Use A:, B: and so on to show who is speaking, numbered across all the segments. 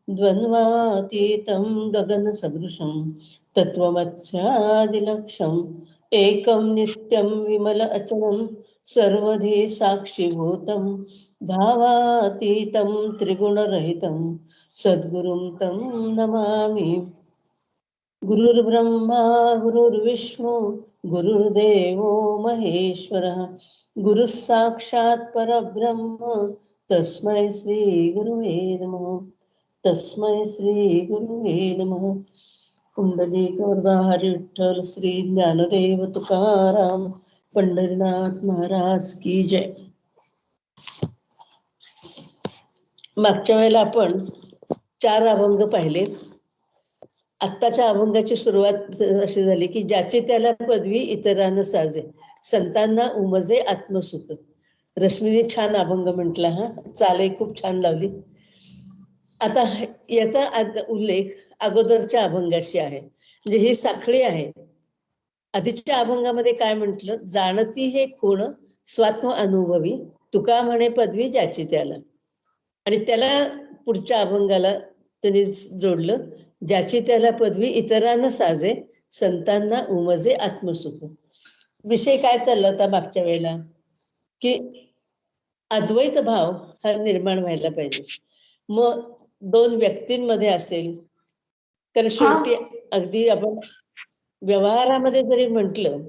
A: द्वन्द्वातीतं गगनसदृशं तत्त्वमस्यादिलक्ष्यम् एकं नित्यं विमल अचलं सर्वधी साक्षिभूतं भावातीतं त्रिगुणरहितं सद्गुरुं तं नमामि। गुरुर्ब्रह्मा गुरुर्विष्णु गुरुर्देवो महेश्वरः गुरुः साक्षात् परब्रह्म तस्मै श्री गुरुवे नमः। तस्मै श्री गुरुवे नमः। पुंडलीक वरदा हरी विठ्ठल श्री ज्ञानदेव तुकाराम पंढरीनाथ महाराज की जय। मागच्या वेळेला आपण 4 अभंग पाहिले। आत्ताच्या अभंगाची सुरुवात अशी झाली की ज्याची त्याला पदवी इतरांना साजे संतांना उमजे आत्मसुख। रश्मीने छान अभंग म्हटला, हा चालही खूप छान लावली। आता याचा उल्लेख अगोदरच्या अभंगाशी आहे, म्हणजे ही साखळी आहे। आधीच्या अभंगामध्ये काय म्हटलं, जाणती हे कोण स्वात्म अनुभवी तुका म्हणे पदवी ज्याची त्याला, आणि त्याला पुढच्या अभंगाला त्यांनी जोडलं, ज्याची त्याला पदवी इतरांना साजे संतांना उमजे आत्मसुख। विषय काय चालला होता मागच्या वेळेला की अद्वैत भाव हा निर्माण व्हायला पाहिजे। मग 2 व्यक्तींमध्ये असेल, तर शेवटी अगदी आपण व्यवहारामध्ये जरी म्हटलं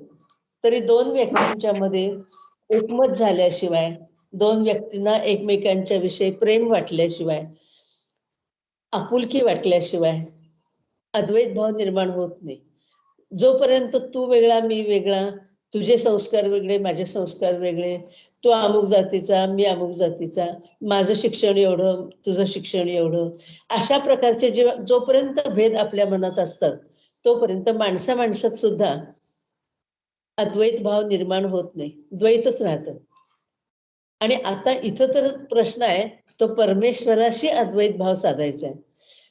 A: तरी 2 व्यक्तींच्या मध्ये एकमत झाल्याशिवाय, 2 व्यक्तींना एकमेकांच्या विषयी प्रेम वाटल्याशिवाय, आपुलकी वाटल्याशिवाय अद्वैत भाव निर्माण होत नाही। जोपर्यंत तू वेगळा मी वेगळा, तुझे संस्कार वेगळे माझे संस्कार वेगळे, तू अमुक जातीचा मी अमुक जातीचा, माझं शिक्षण एवढं तुझं शिक्षण एवढं, अशा प्रकारचे जोपर्यंत भेद आपल्या मनात असतात तोपर्यंत माणसा माणसात सुद्धा अद्वैत भाव निर्माण होत नाही, द्वैतच राहतं। आणि आता इथं तर प्रश्न आहे तो परमेश्वराशी अद्वैत भाव साधायचा आहे,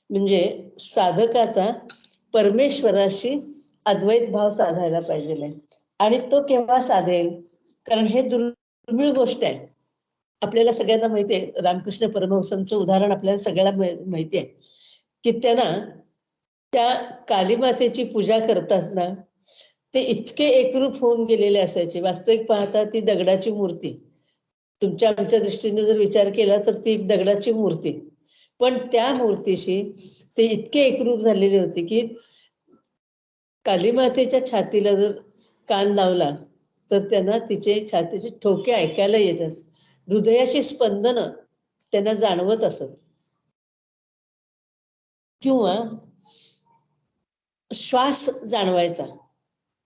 A: म्हणजे साधकाचा परमेश्वराशी अद्वैत भाव साधायला पाहिजे। आणि तो केव्हा साधेल, कारण हे दुर्मिळ गोष्ट आहे। आपल्याला सगळ्यांना माहिती आहे, रामकृष्ण परमहंसांचं उदाहरण आपल्याला सगळ्यांना माहिती आहे की त्यांना त्या कालीमातेची पूजा करताना ते इतके एकरूप होऊन गेलेले असायचे। वास्तविक पाहता ती दगडाची मूर्ती, तुमच्या आमच्या दृष्टीने जर विचार केला तर ती एक दगडाची मूर्ती, पण त्या मूर्तीशी ते इतके एकरूप झालेले होते की कालीमातेच्या छातीला जर कान लावला तर त्यांना तिचे छातीचे ठोके ऐकायला येत असत, हृदयाची स्पंदन त्यांना जाणवत असत, किंवा श्वास जाणवायचा,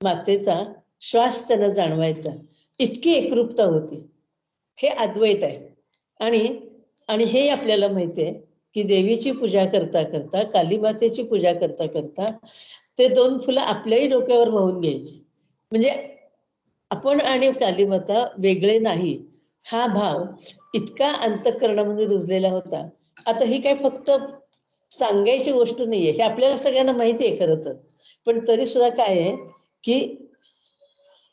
A: मातेचा श्वास त्यांना जाणवायचा, इतकी एकरूपता होती। हे अद्वैत आहे। आणि हे आपल्याला माहिती आहे की देवीची पूजा करता करता, कालीमातेची पूजा करता करता ते 2 फुलं आपल्याही डोक्यावर वाहून घ्यायची, म्हणजे आपण आणि कालीमाता वेगळे नाही, हा भाव इतका अंतःकरणामध्ये रुजलेला होता। आता ही काय फक्त सांगायची गोष्ट नाहीये, हे आपल्याला सगळ्यांना माहिती आहे खरं तर, पण तरी सुद्धा काय आहे की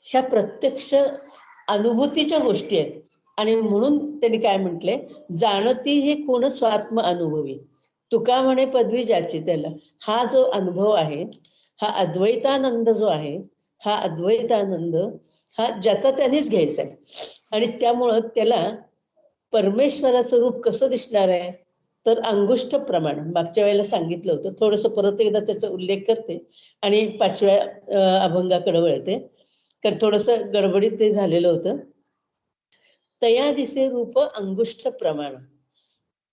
A: ह्या प्रत्यक्ष अनुभूतीच्या गोष्टी आहेत। आणि म्हणून त्यांनी काय म्हटले, जाणती हे कोण स्वात्म अनुभवी तुका म्हणे पदवी ज्याची त्याला। हा जो अनुभव आहे, हा अद्वैतानंद जो आहे, हा अद्वैतानंद हा ज्याचा त्यानेच घ्यायचा आहे। आणि त्यामुळं त्याला परमेश्वराचं रूप कसं दिसणार आहे, तर अंगुष्ठ प्रमाण मागच्या वेळेला सांगितलं होतं, थोडंसं परत एकदा त्याचा उल्लेख करते आणि 5व्या अभंगाकडे वळते, कारण थोडंसं गडबडीत ते झालेलं होतं। तया दिसे रूप अंगुष्ठ प्रमाण,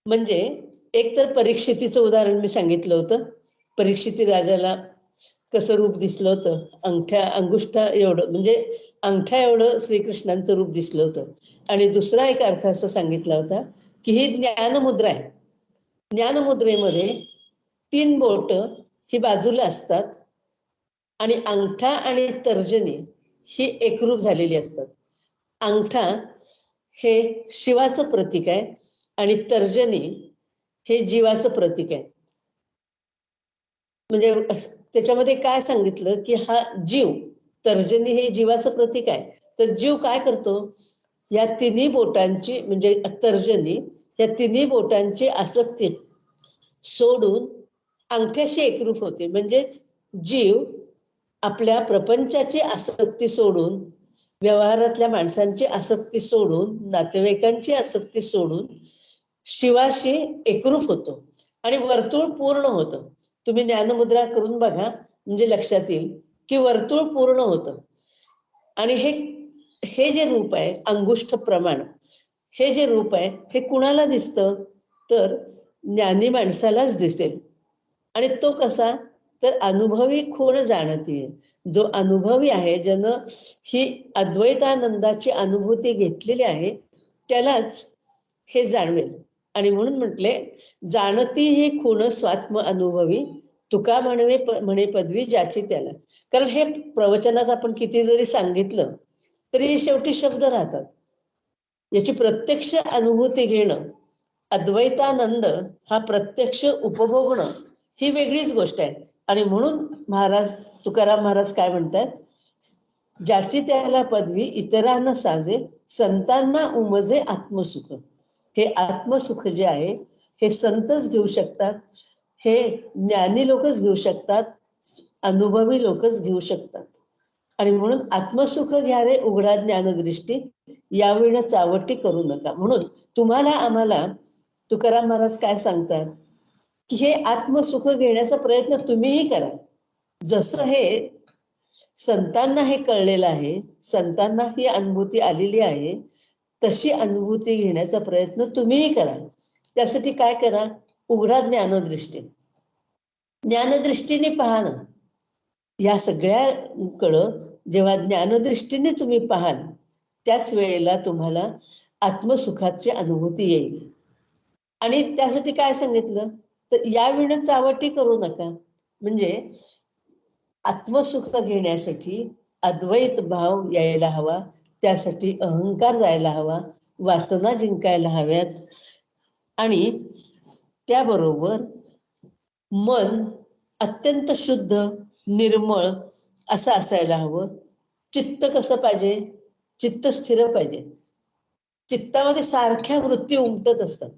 A: म्हणजे एक तर परीक्षितीचं उदाहरण मी सांगितलं होतं, परीक्षिती राजाला कसं रूप दिसलं होतं, अंगुष्ठा एवढं, म्हणजे अंगठ्या एवढं श्रीकृष्णांचं रूप दिसलं होतं। आणि दुसरा एक अर्थ असं सांगितला होता की ही ज्ञानमुद्रा आहे, ज्ञानमुद्रेमध्ये 3 बोट ही बाजूला असतात आणि अंगठा आणि तर्जनी ही एकरूप झालेली असतात। अंगठा हे शिवाचं प्रतीक आहे आणि तर्जनी हे जीवाचं प्रतीक आहे। म्हणजे त्याच्यामध्ये काय सांगितलं की हा जीव, तर्जनी हे जीवाचं प्रतीक आहे, तर जीव काय करतो, या 3 बोटांची, म्हणजे तर्जनी या 3 बोटांची आसक्ती सोडून अंगठ्याशी एकरूप होते. म्हणजेच जीव आपल्या प्रपंचाची आसक्ती सोडून, व्यवहारातल्या माणसांची आसक्ती सोडून, नातेवाईकांची आसक्ती सोडून शिवाशी एकरूप होतो आणि वर्तुळ पूर्ण होतं. तुम्ही ज्ञानमुद्रा करून बघा, म्हणजे लक्षात येईल की वर्तुळ पूर्ण होतं. आणि हे जे रूप आहे अंगुष्ठ प्रमाण, हे जे रूप आहे हे कुणाला दिसतं? तर ज्ञानी माणसालाच दिसेल. आणि तो कसा? तर अनुभवी खूण जाणतीये. जो अनुभवी आहे, ज्यानं ही अद्वैतानंदाची अनुभूती घेतलेली आहे, त्यालाच हे जाणवेल. आणि म्हणून म्हटले, जाणती ही खूण स्वात्म अनुभवी, तुका म्हणे पदवी ज्याची त्याला. कारण हे प्रवचनात आपण किती जरी सांगितलं तरी शेवटी शब्द राहतात. याची प्रत्यक्ष अनुभूती घेणं, अद्वैतानंद हा प्रत्यक्ष उपभोगणं, ही वेगळीच गोष्ट आहे. आणि म्हणून तुकाराम महाराज काय म्हणतात? ज्याची त्याला पदवी इतरांना साजे, संतांना उमजे आत्मसुख. हे आत्मसुख जे आहे हे संतच घेऊ शकतात, हे ज्ञानी लोकच घेऊ शकतात, अनुभवी लोकच घेऊ शकतात. आणि म्हणून आत्मसुख घ्या रे उघडा ज्ञानदृष्टी, यावेळी चावटी करू नका. म्हणून तुम्हाला आम्हाला तुकाराम महाराज काय सांगतात की हे आत्मसुख घेण्याचा प्रयत्न तुम्हीही करा. जसं हे संतांना हे कळलेलं आहे, संतांना ही अनुभूती आलेली आहे, तशी अनुभूती घेण्याचा प्रयत्न तुम्हीही करा. त्यासाठी काय करा? उघडा ज्ञानदृष्टी. ज्ञानदृष्टीने पाहा ना. या सगळ्याकडं जेव्हा ज्ञानदृष्टीने तुम्ही पाहाल, त्याच वेळेला तुम्हाला आत्मसुखाची अनुभूती येईल. आणि त्यासाठी काय सांगितलं? तर यावेळी चावटी करू नका. म्हणजे आत्मसुख घेण्यासाठी अद्वैत भाव यायला हवा, त्यासाठी अहंकार जायला हवा, वासना जिंकायला हव्यात. आणि त्याबरोबर मन अत्यंत शुद्ध, निर्मळ असं असायला हवं. चित्त कसं पाहिजे? चित्त स्थिर पाहिजे. चित्तामध्ये सारख्या वृत्ती उमटत असतात.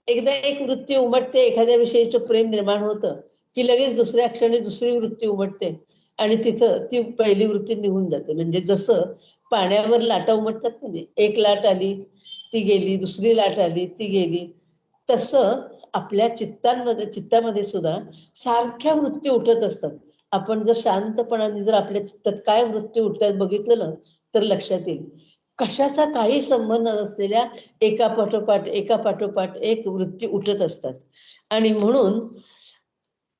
A: एकदा एक वृत्ती उमटते, एखाद्या विषयीचं प्रेम निर्माण होतं की लगेच दुसऱ्या क्षणी दुसरी वृत्ती उमटते आणि तिथं ती पहिली वृत्ती निघून जाते. म्हणजे जसं पाण्यावर लाटा उमटतात ना, एक लाट आली ती गेली, दुसरी लाट आली ती गेली, तसं आपल्या चित्तामध्ये सुद्धा सारख्या वृत्ती उठत असतात. आपण जर शांतपणाने जर आपल्या चित्तात काय वृत्ती उठतात बघितलं ना, तर लक्षात येईल. कशाचा काही संबंध नसलेल्या एका पाठोपाठ एक वृत्ती उठत असतात. आणि म्हणून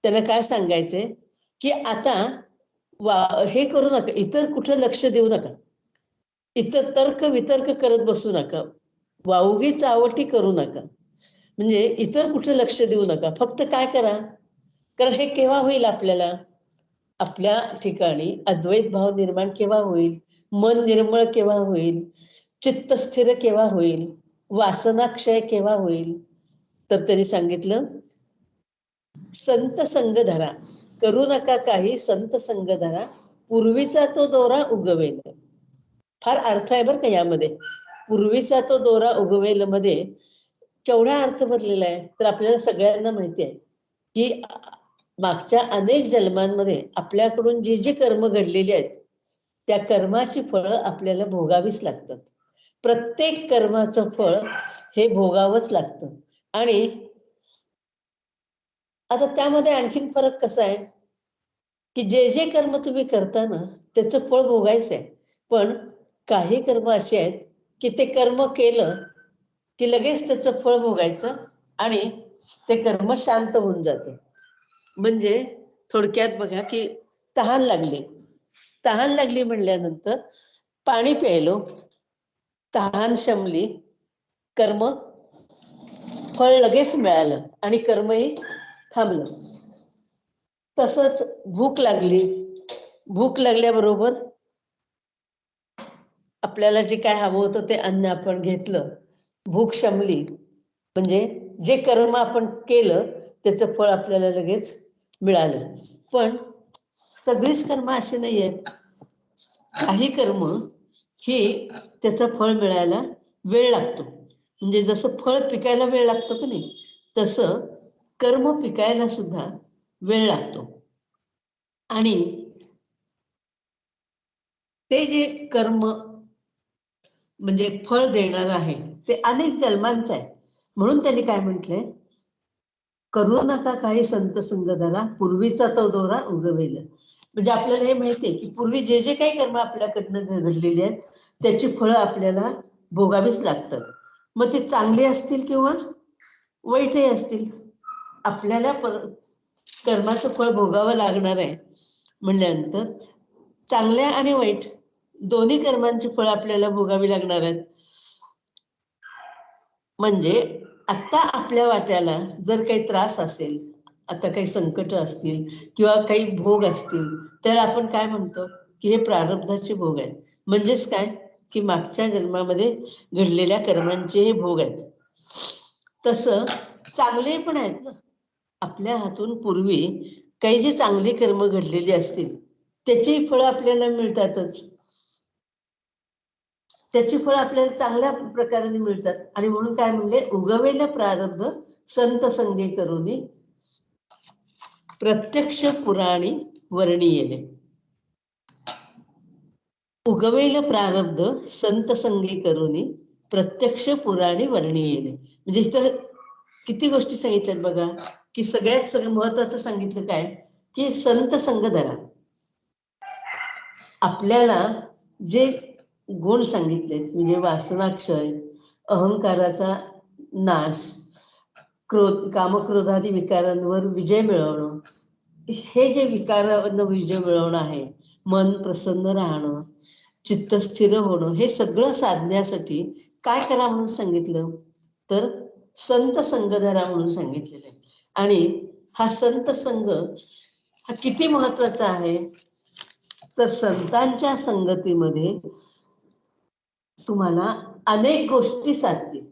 A: त्यांना काय सांगायचंय की आता हे करू नका, इतर कुठं लक्ष देऊ नका, इतर तर्क वितर्क करत बसू नका, वावगी चावटी करू नका. म्हणजे इतर कुठे लक्ष देऊ नका, फक्त काय करा? कारण हे केव्हा होईल? आपल्या ठिकाणी अद्वैत भाव निर्माण केव्हा होईल? मन निर्मळ केव्हा होईल? चित्त स्थिर केव्हा होईल? वासनाक्षय केव्हा होईल? तर त्यांनी सांगितलं, संत संग धरा, करू नका काही संत संग धरा, पूर्वीचा तो दोरा उगवेल. फार अर्थ आहे बरं का यामध्ये. पूर्वीचा तो दोरा उगवेल मध्ये केवढा अर्थ भरलेला आहे? तर आपल्याला सगळ्यांना माहिती आहे की मागच्या अनेक जन्मांमध्ये आपल्याकडून जी जी कर्म घडलेली आहेत, त्या कर्माची फळं आपल्याला भोगावीच लागतात. प्रत्येक कर्माचं फळ हे भोगावंच लागतं. आणि आता त्यामध्ये आणखीन फरक कसा आहे की जे जे कर्म तुम्ही करता ना, त्याचं फळ भोगायचं आहे. पण काही कर्म असे आहेत की ते कर्म केलं की लगेच त्याचं फळ भोगायचं आणि ते कर्म शांत होऊन जातं. म्हणजे थोडक्यात बघा की तहान लागली म्हणल्यानंतर पाणी प्यायलो, तहान शमली, कर्म फळ लगेच मिळालं आणि कर्मही थांबलं. तसंच भूक लागल्याबरोबर आपल्याला जे काय हवं होतं ते अन्न आपण घेतलं, भूक शमली, म्हणजे जे कर्म आपण केलं त्याचं फळ आपल्याला लगेच मिळालं. पण सगळीच कर्म अशी नाही आहेत. काही कर्म ही त्याचं फळ मिळायला वेळ लागतो. म्हणजे जसं फळ पिकायला वेळ लागतो की नाही, तसं कर्म पिकायला सुद्धा वेळ लागतो आणि ते जे कर्म म्हणजे फळ देणार आहे ते अनेक जन्मांचं आहे. म्हणून त्यांनी काय म्हटलंय, करू नका काही संत संग धरा, पूर्वीचा तो दोरा उगवेल. म्हणजे आपल्याला हे माहितीये की पूर्वी जे जे काही कर्म आपल्याकडनं घडलेली आहेत त्याची फळं आपल्याला भोगावीच लागतात. मग ते चांगली असतील किंवा वाईटही असतील, आपल्याला कर्माचं फळ भोगावं लागणार आहे म्हणल्यानंतर चांगल्या आणि वाईट दोन्ही कर्मांची फळं आपल्याला भोगावी लागणार आहेत. म्हणजे आता आपल्या वाट्याला जर काही त्रास असेल, आता काही संकट असतील किंवा काही भोग असतील, तर आपण काय म्हणतो की हे प्रारब्धाचे भोग आहेत. म्हणजेच काय की मागच्या जन्मामध्ये घडलेल्या कर्मांचे हे भोग आहेत. तसं चांगले पण आहेत ना, आपल्या हातून पूर्वी काही जे चांगली कर्म घडलेली असतील त्याची फळं आपल्याला मिळतातच. त्याची फळं आपल्याला चांगल्या प्रकाराने मिळतात. आणि म्हणून काय म्हणले, उगवेल प्रारब्ध संत संगे करुनी, प्रत्यक्ष पुराणी वर्णियेले. उगवेल प्रारब्ध संत संगे करुनी, प्रत्यक्ष पुराणी वर्णियेले. म्हणजे इथं किती गोष्टी सांगितल्यात बघा, की सगळ्यात महत्वाचं सांगितलं काय की संत संग धरा. आपल्याला जे गुण सांगितलेत म्हणजे वासनाक्षय, अहंकाराचा नाश, कामक्रोधादी विकारांवर विजय मिळवणं, हे जे विकारांवर विजय मिळवणं आहे, मन प्रसन्न राहणं, चित्त स्थिर होणं, हे सगळं साधण्यासाठी काय करा म्हणून सांगितलं, तर संत संग धरा म्हणून सांगितलेलं आहे. आणि हा संत संग हा किती महत्वाचा आहे, तर संतांच्या संगतीमध्ये तुम्हाला अनेक गोष्टी साधतील.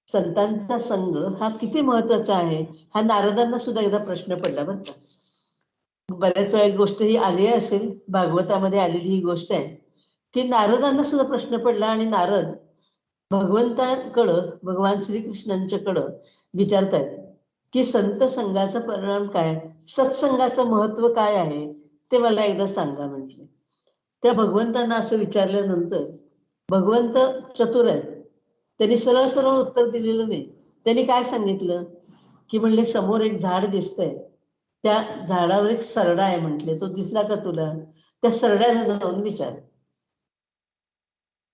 A: संतांचा संग हा किती महत्वाचा आहे हा नारदांना सुद्धा एकदा प्रश्न पडला बरं का. बऱ्याच वेळा गोष्ट ही आली असेल, भागवतामध्ये आलेली ही गोष्ट आहे की नारदांना सुद्धा प्रश्न पडला आणि नारद भगवंतांकडं, भगवान श्रीकृष्णांच्याकडं विचारतायत की संत संघाचा परिणाम काय, सत्संगाचं महत्व काय आहे ते मला एकदा सांगा म्हटले. त्या भगवंतांना असं विचारल्यानंतर भगवंत चतुर आहेत, त्यांनी सरळ सरळ उत्तर दिलेलं नाही. त्यांनी काय सांगितलं की म्हणले, समोर एक झाड दिसतंय, त्या झाडावर एक सरडा आहे म्हटले, तो दिसला का तुला, त्या सरड्याला जाऊन विचार.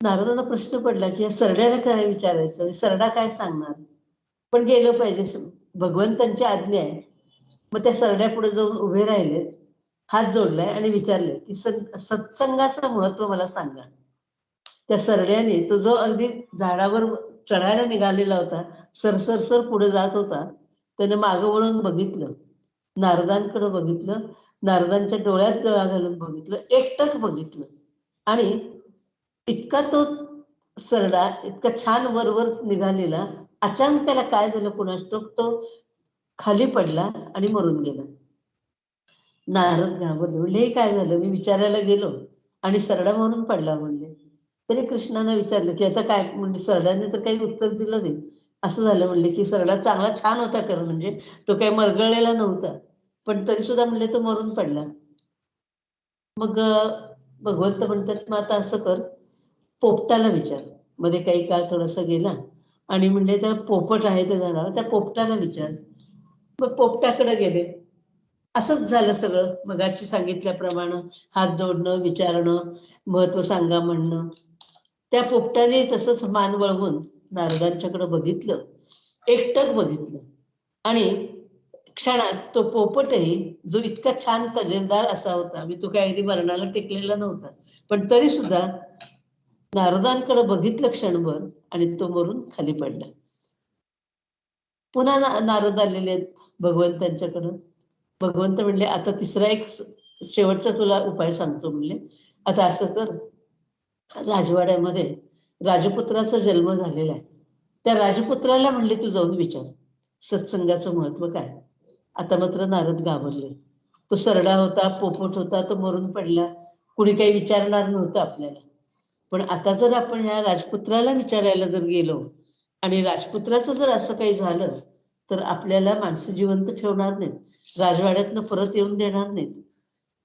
A: नारदांना प्रश्न पडला की या सरड्याला काय विचारायचं, सरडा काय सांगणार, पण गेलं पाहिजे, भगवंतांची आज्ञा आहे. मग त्या सरड्या पुढे जाऊन उभे राहिले, हात जोडलाय आणि विचारले की सत्संगाचं महत्व मला सांगा. त्या सरड्याने तो जो अगदी झाडावर चढायला निघालेला होता, सरसर पुढे जात होता, त्याने मागं वळून बघितलं, नारदांकडे बघितलं, नारदांच्या डोळ्यात डोळा घालून बघितलं, एकटक बघितलं, आणि इतका तो सरडा इतका छान वरवर निघालेला, अचानक त्याला काय झालं कुणास ठाऊक, तो खाली पडला आणि मरून गेला. नारद घाबरले, म्हणले हे काय झालं, मी विचारायला गेलो आणि सरडा म्हणून पडला म्हणले. तरी कृष्णाने विचारलं की आता काय, म्हणजे सरड्याने तर काही उत्तर दिलं नाही. असं झालं म्हणले की सरडा चांगला छान होता कर, म्हणजे तो काही मरगळलेला नव्हता, पण तरी सुद्धा म्हणले तो मरून पडला. मग भगवंत म्हणतात, मग आता असं कर, पोपटाला विचार. मध्ये काही काळ थोडासा गेला आणि म्हणले त्या पोपट आहे त्या झाडावर, त्या पोपटाला विचार. मग पोपटाकडे गेले. असंच झालं सगळं मगाशी सांगितल्याप्रमाणे, हात जोडणं, विचारणं, महत्व सांगा म्हणणं. त्या पोपटाने तसंच मान वळवून नारदांच्याकडे बघितलं, एकटक बघितलं, आणि क्षणात तो पोपटही, जो इतका छान तजेलदार असा होता, मी तो काही अगदी मरणाला टेकलेला नव्हता, पण तरी सुद्धा नारदांकडे बघितलं क्षणभर आणि तो मरून खाली पडला. पुन्हा नारद आलेले आहेत भगवंतांच्याकडं. भगवंत म्हणले, आता तिसरा एक शेवटचा तुला उपाय सांगतो म्हणले. आता असं कर, राजवाड्यामध्ये राजपुत्राचा जन्म झालेला आहे, त्या राजपुत्राला म्हणले तू जाऊन विचार सत्संगाचं महत्व काय. आता मात्र नारद घाबरले. तो सरडा होता, पोपट होता, तो मरून पडला, कुणी काही विचारणार नव्हतं आपल्याला. पण आता जर आपण ह्या राजपुत्राला विचारायला जर गेलो आणि राजपुत्राचं जर असं काही झालं तर आपल्याला माणसं जिवंत ठेवणार नाहीत, राजवाड्यातनं परत येऊन देणार नाहीत.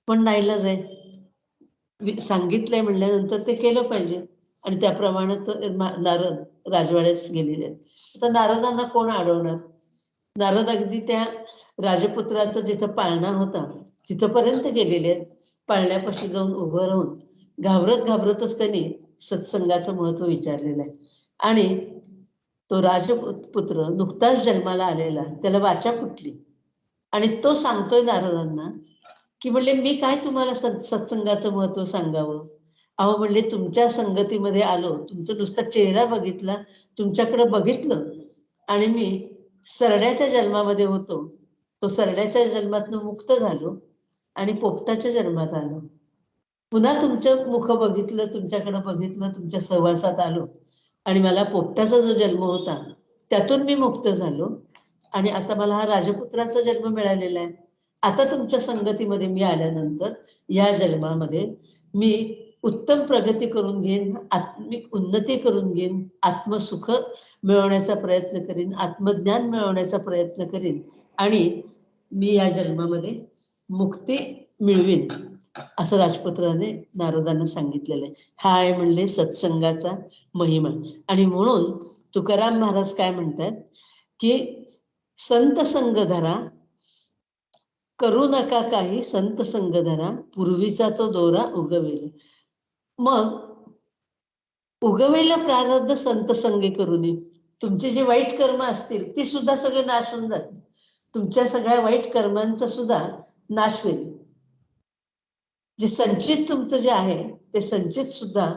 A: पण नाईलाज आहे, सांगितलंय म्हणल्यानंतर ते केलं पाहिजे. आणि त्याप्रमाणे नारद राजवाड्यात गेलेले आहेत. आता नारदांना कोण अडवणार? नारद अगदी त्या राजपुत्राचा जिथं पाळणा होता तिथंपर्यंत गेलेले आहेत. पाळण्यापाशी जाऊन उभं राहून घाबरतच त्यांनी सत्संगाचं महत्व विचारलेलं आहे. आणि तो राजपुत्र नुकताच जन्माला आलेला, त्याला वाचा फुटली आणि तो सांगतोय नारदांना की म्हणले मी काय तुम्हाला सत्संगाचं महत्व सांगावं. अहो म्हणले तुमच्या संगतीमध्ये आलो, तुमचं नुसता चेहरा बघितला, तुमच्याकडे बघितलं आणि मी सरड्याच्या जन्मामध्ये होतो, तो सरड्याच्या जन्मातनं मुक्त झालो आणि पोपटाच्या जन्मात आलो. पुन्हा तुमचं मुख बघितलं, तुमच्याकडे बघितलं, तुमच्या सहवासात आलो आणि मला पोपटाचा जो जन्म होता त्यातून मी मुक्त झालो आणि आता मला हा राजपुत्राचा जन्म मिळालेला आहे. आता तुमच्या संगतीमध्ये मी आल्यानंतर या जन्मामध्ये मी उत्तम प्रगती करून घेईन, आत्मिक उन्नती करून घेईन, आत्मसुख मिळवण्याचा प्रयत्न करीन, आत्मज्ञान मिळवण्याचा प्रयत्न करीन आणि मी या जन्मामध्ये मुक्ती मिळवीन, असं राजपुत्राने नारदांना सांगितलेलं आहे. हा आहे म्हणले सत्संगाचा महिमा. आणि म्हणून तुकाराम महाराज काय म्हणतात की संत संग धरा, करू नका काही संत संग धरा, पूर्वीचा तो दोरा उगवेल. मग उगवेल प्रारब्ध संत संगे करूनी, तुमचे जे वाईट कर्म असतील ते सुद्धा सगळे नाश होऊन जातील. तुमच्या सगळ्या वाईट कर्मांचा सुद्धा नाश होईल. जे संचित तुमचं जे आहे ते संचित सुद्धा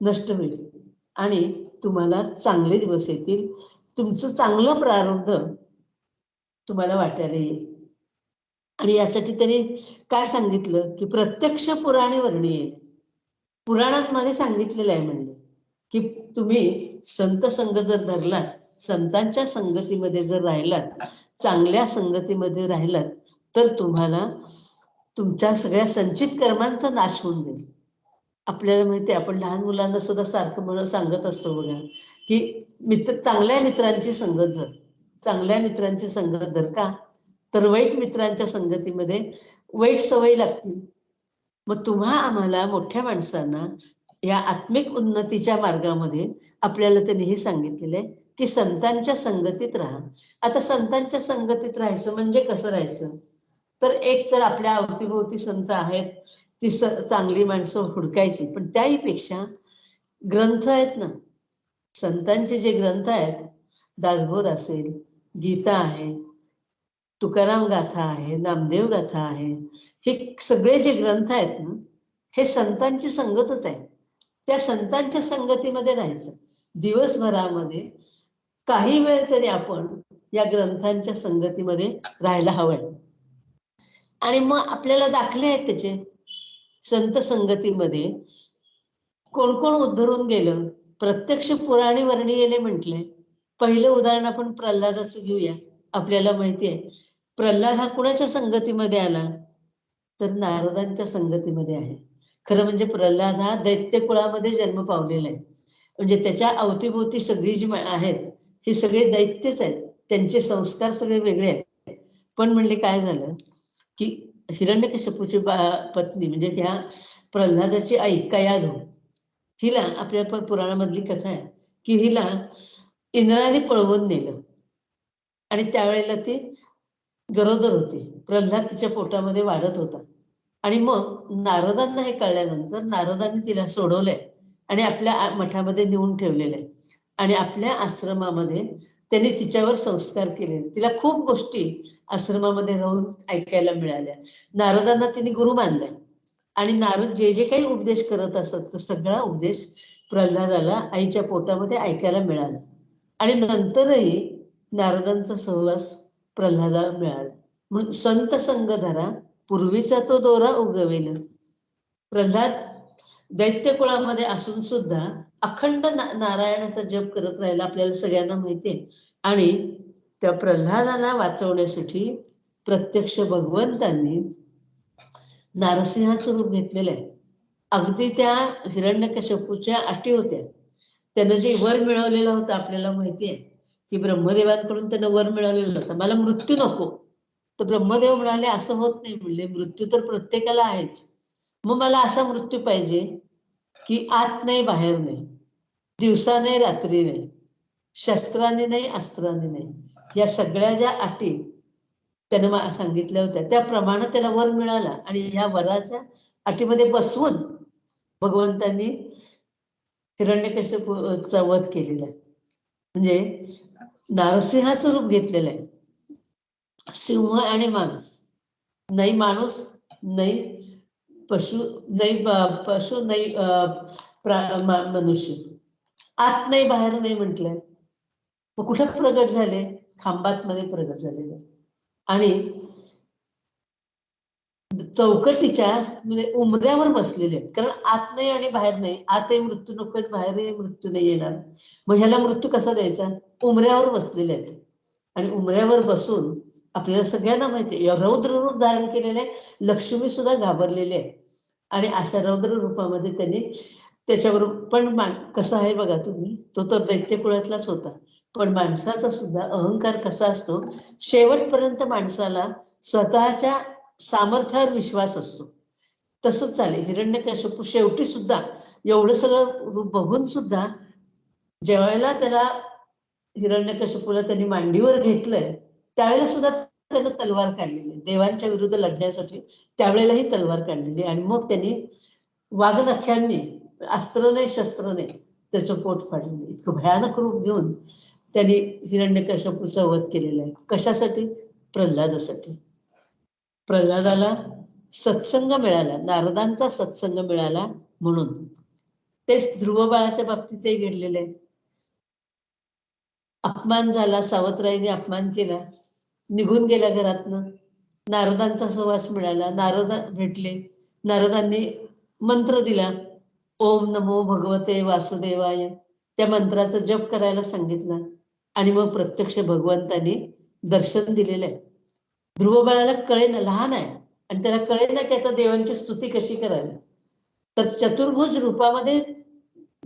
A: नष्ट होईल आणि तुम्हाला चांगले दिवस येतील, तुमचं चांगलं प्रारब्ध तुम्हाला वाटायला येईल. आणि यासाठी त्यांनी काय सांगितलं की प्रत्यक्ष पुराणे वर्णीय, पुराणात मध्ये सांगितलेलं आहे म्हणले की तुम्ही संत संग जर धरलात, संतांच्या संगतीमध्ये जर राहिलात, चांगल्या संगतीमध्ये राहिलात, तर तुम्हाला तुमच्या सगळ्या संचित कर्मांचा नाश होऊन जाईल. आपल्याला माहिती आहे, आपण लहान मुलांना सुद्धा सारखं सांगत असतो बघा की चांगल्या मित्रांची संगत धर, चांगल्या मित्रांची संगत धर. का तर वाईट मित्रांच्या संगतीमध्ये वाईट सवयी लागतील. मग तुम्हा आम्हाला मोठ्या माणसांना या आत्मिक उन्नतीच्या मार्गामध्ये आपल्याला त्यांनी हे सांगितलेलं आहे की संतांच्या संगतीत राहा. आता संतांच्या संगतीत राहायचं म्हणजे कसं राहायचं, तर एक तर आपल्या अवतीभोवती संत आहेत, ती चांगली माणसं हुडकायची. पण त्याहीपेक्षा ग्रंथ आहेत ना, संतांचे जे ग्रंथ आहेत, दासबोध असेल, गीता आहे, तुकाराम गाथा आहे, नामदेव गाथा आहे, हे सगळे जे ग्रंथ आहेत ना, हे संतांची संगतच आहे. त्या संतांच्या संगतीमध्ये राहायचं. दिवसभरामध्ये काही वेळ तरी आपण या ग्रंथांच्या संगतीमध्ये राहायला हवंय. आणि मग आपल्याला दाखले आहेत त्याचे. संत संगतीमध्ये कोण कोण उद्धरून गेलं, प्रत्यक्ष पुराणी वर्णिलेले म्हटले. पहिलं उदाहरण आपण प्रल्हादाचं घेऊया. आपल्याला माहिती आहे प्रल्हाद हा कुणाच्या संगतीमध्ये आला, तर नारदांच्या संगतीमध्ये आहे. खरं म्हणजे प्रल्हाद हा दैत्य कुळामध्ये जन्म पावलेला आहे. म्हणजे त्याच्या अवतीभोवती सगळी जी आहेत ही सगळे दैत्यच आहेत, त्यांचे संस्कार सगळे वेगळे आहेत. पण म्हणले काय झालं की हिरण्यकश्यपूची पत्नी म्हणजे ह्या प्रल्हादाची आई कयाधू, हिला आपल्या पुराणामधली कथा आहे की हिला इंद्राने पळवून नेलं आणि त्यावेळेला ती गरोदर होती. प्रल्हाद तिच्या पोटामध्ये वाढत होता आणि मग नारदांना हे कळल्यानंतर नारदांनी तिला सोडवलंय आणि आपल्या मठामध्ये नेऊन ठेवलेलं आहे आणि आपल्या आश्रमामध्ये त्यांनी तिच्यावर संस्कार केले. तिला खूप गोष्टी आश्रमामध्ये राहून ऐकायला मिळाल्या. नारदांना तिने गुरु मानल्या आणि नारद जे जे काही उपदेश करत असत तो सगळा उपदेश प्रल्हादाला आईच्या पोटामध्ये ऐकायला मिळाला आणि नंतरही नारदांचा सहवास प्रल्हादाला मिळाला. म्हणून संत संग धरा, पूर्वीचा तो दोरा उगवेल. प्रल्हाद दैत्य कुळामध्ये असून सुद्धा अखंड नारायणाचा जप करत राहिला, आपल्याला सगळ्यांना माहितीये. आणि त्या प्रल्हादाला वाचवण्यासाठी प्रत्यक्ष भगवंतांनी नारसिंहाचं रूप घेतलेलं आहे. अगदी त्या हिरण्यकश्यपूच्या अटी होत्या. त्यानं जे वर मिळवलेलं होतं आपल्याला माहिती आहे की ब्रह्मदेवांकडून त्यांना वर मिळालेलं होतं, मला मृत्यू नको. तर ब्रह्मदेव म्हणाले असं होत नाही, म्हणले मृत्यू तर प्रत्येकाला आहेच, मग मला असा मृत्यू पाहिजे की आत नाही बाहेर नाही, दिवसा नाही रात्री नाही, शस्त्राने नाही अस्त्राने नाही. या सगळ्या ज्या अटी त्यानं सांगितल्या होत्या त्याप्रमाणे त्याला वर मिळाला. आणि ह्या वराच्या अटीमध्ये बसवून भगवंतांनी हिरण्यकश्यपूचा वध केलेला आहे. म्हणजे नारसिंहाचं रूप घेतलेलं आहे. सिंह आणि माणूस, नाही माणूस नाही पशु, नाही पशु, नाही मनुष्य, आत नाही बाहेर नाही म्हटलंय. मग कुठं प्रगट झाले? खांबात मध्ये प्रगट झालेले. आणि चौकटीच्या म्हणजे उमऱ्यावर बसलेले आहेत. कारण आत नाही आणि बाहेर नाही, आतही मृत्यू नको, बाहेरही मृत्यू नाही येणार. मग ह्याला मृत्यू कसा द्यायचा? उमऱ्यावर बसलेले आहेत. आणि उमऱ्यावर बसून आपल्याला सगळ्यांना माहिती आहे रौद्र रूप धारण केलेले, लक्ष्मी सुद्धा घाबरलेली आहे. आणि अशा रौद्र रूपामध्ये त्यांनी त्याच्यावर पण कसा आहे बघा तुम्ही, तो तर दैत्य कुळातलाच होता. पण माणसाचा सुद्धा अहंकार कसा असतो, शेवटपर्यंत माणसाला स्वतःच्या सामर्थ्यावर विश्वास असतो. तसंच झाले हिरण्यकश्यपू शेवटी सुद्धा एवढं सगळं रूप बघून सुद्धा ज्यावेळेला त्याला हिरण्यकश्यपूला त्यांनी मांडीवर घेतलंय त्यावेळेला सुद्धा त्यानं तलवार काढलेली, देवांच्या विरुद्ध लढण्यासाठी त्यावेळेलाही तलवार काढलेली. आणि मग त्यांनी वाघनख्यांनी अस्त्र नाही शस्त्र नाही त्याचं पोट फाडलेलं. इतकं भयानक रूप घेऊन त्यांनी हिरण्यकश्यपूचा वध केलेला आहे. कशासाठी? प्रल्हादासाठी. प्रल्हादाला सत्संग मिळाला, नारदांचा सत्संग मिळाला म्हणून. तेच ध्रुव बाळाच्या बाबतीतही घडलेलं आहे. अपमान झाला, सावत्राईने अपमान केला, निघून गेला घरातनं. नारदांचा सहवास मिळाला, नारद भेटले, नारदांनी मंत्र दिला, ओम नमो भगवते वासुदेवाय. त्या मंत्राचा जप करायला सांगितलं. आणि मग प्रत्यक्ष भगवंतांनी दर्शन दिलेलं आहे. ध्रुव बाळाला कळेना, लहान आहे आणि त्याला कळेना की आता देवांची स्तुती कशी करावी. तर चतुर्भुज रूपामध्ये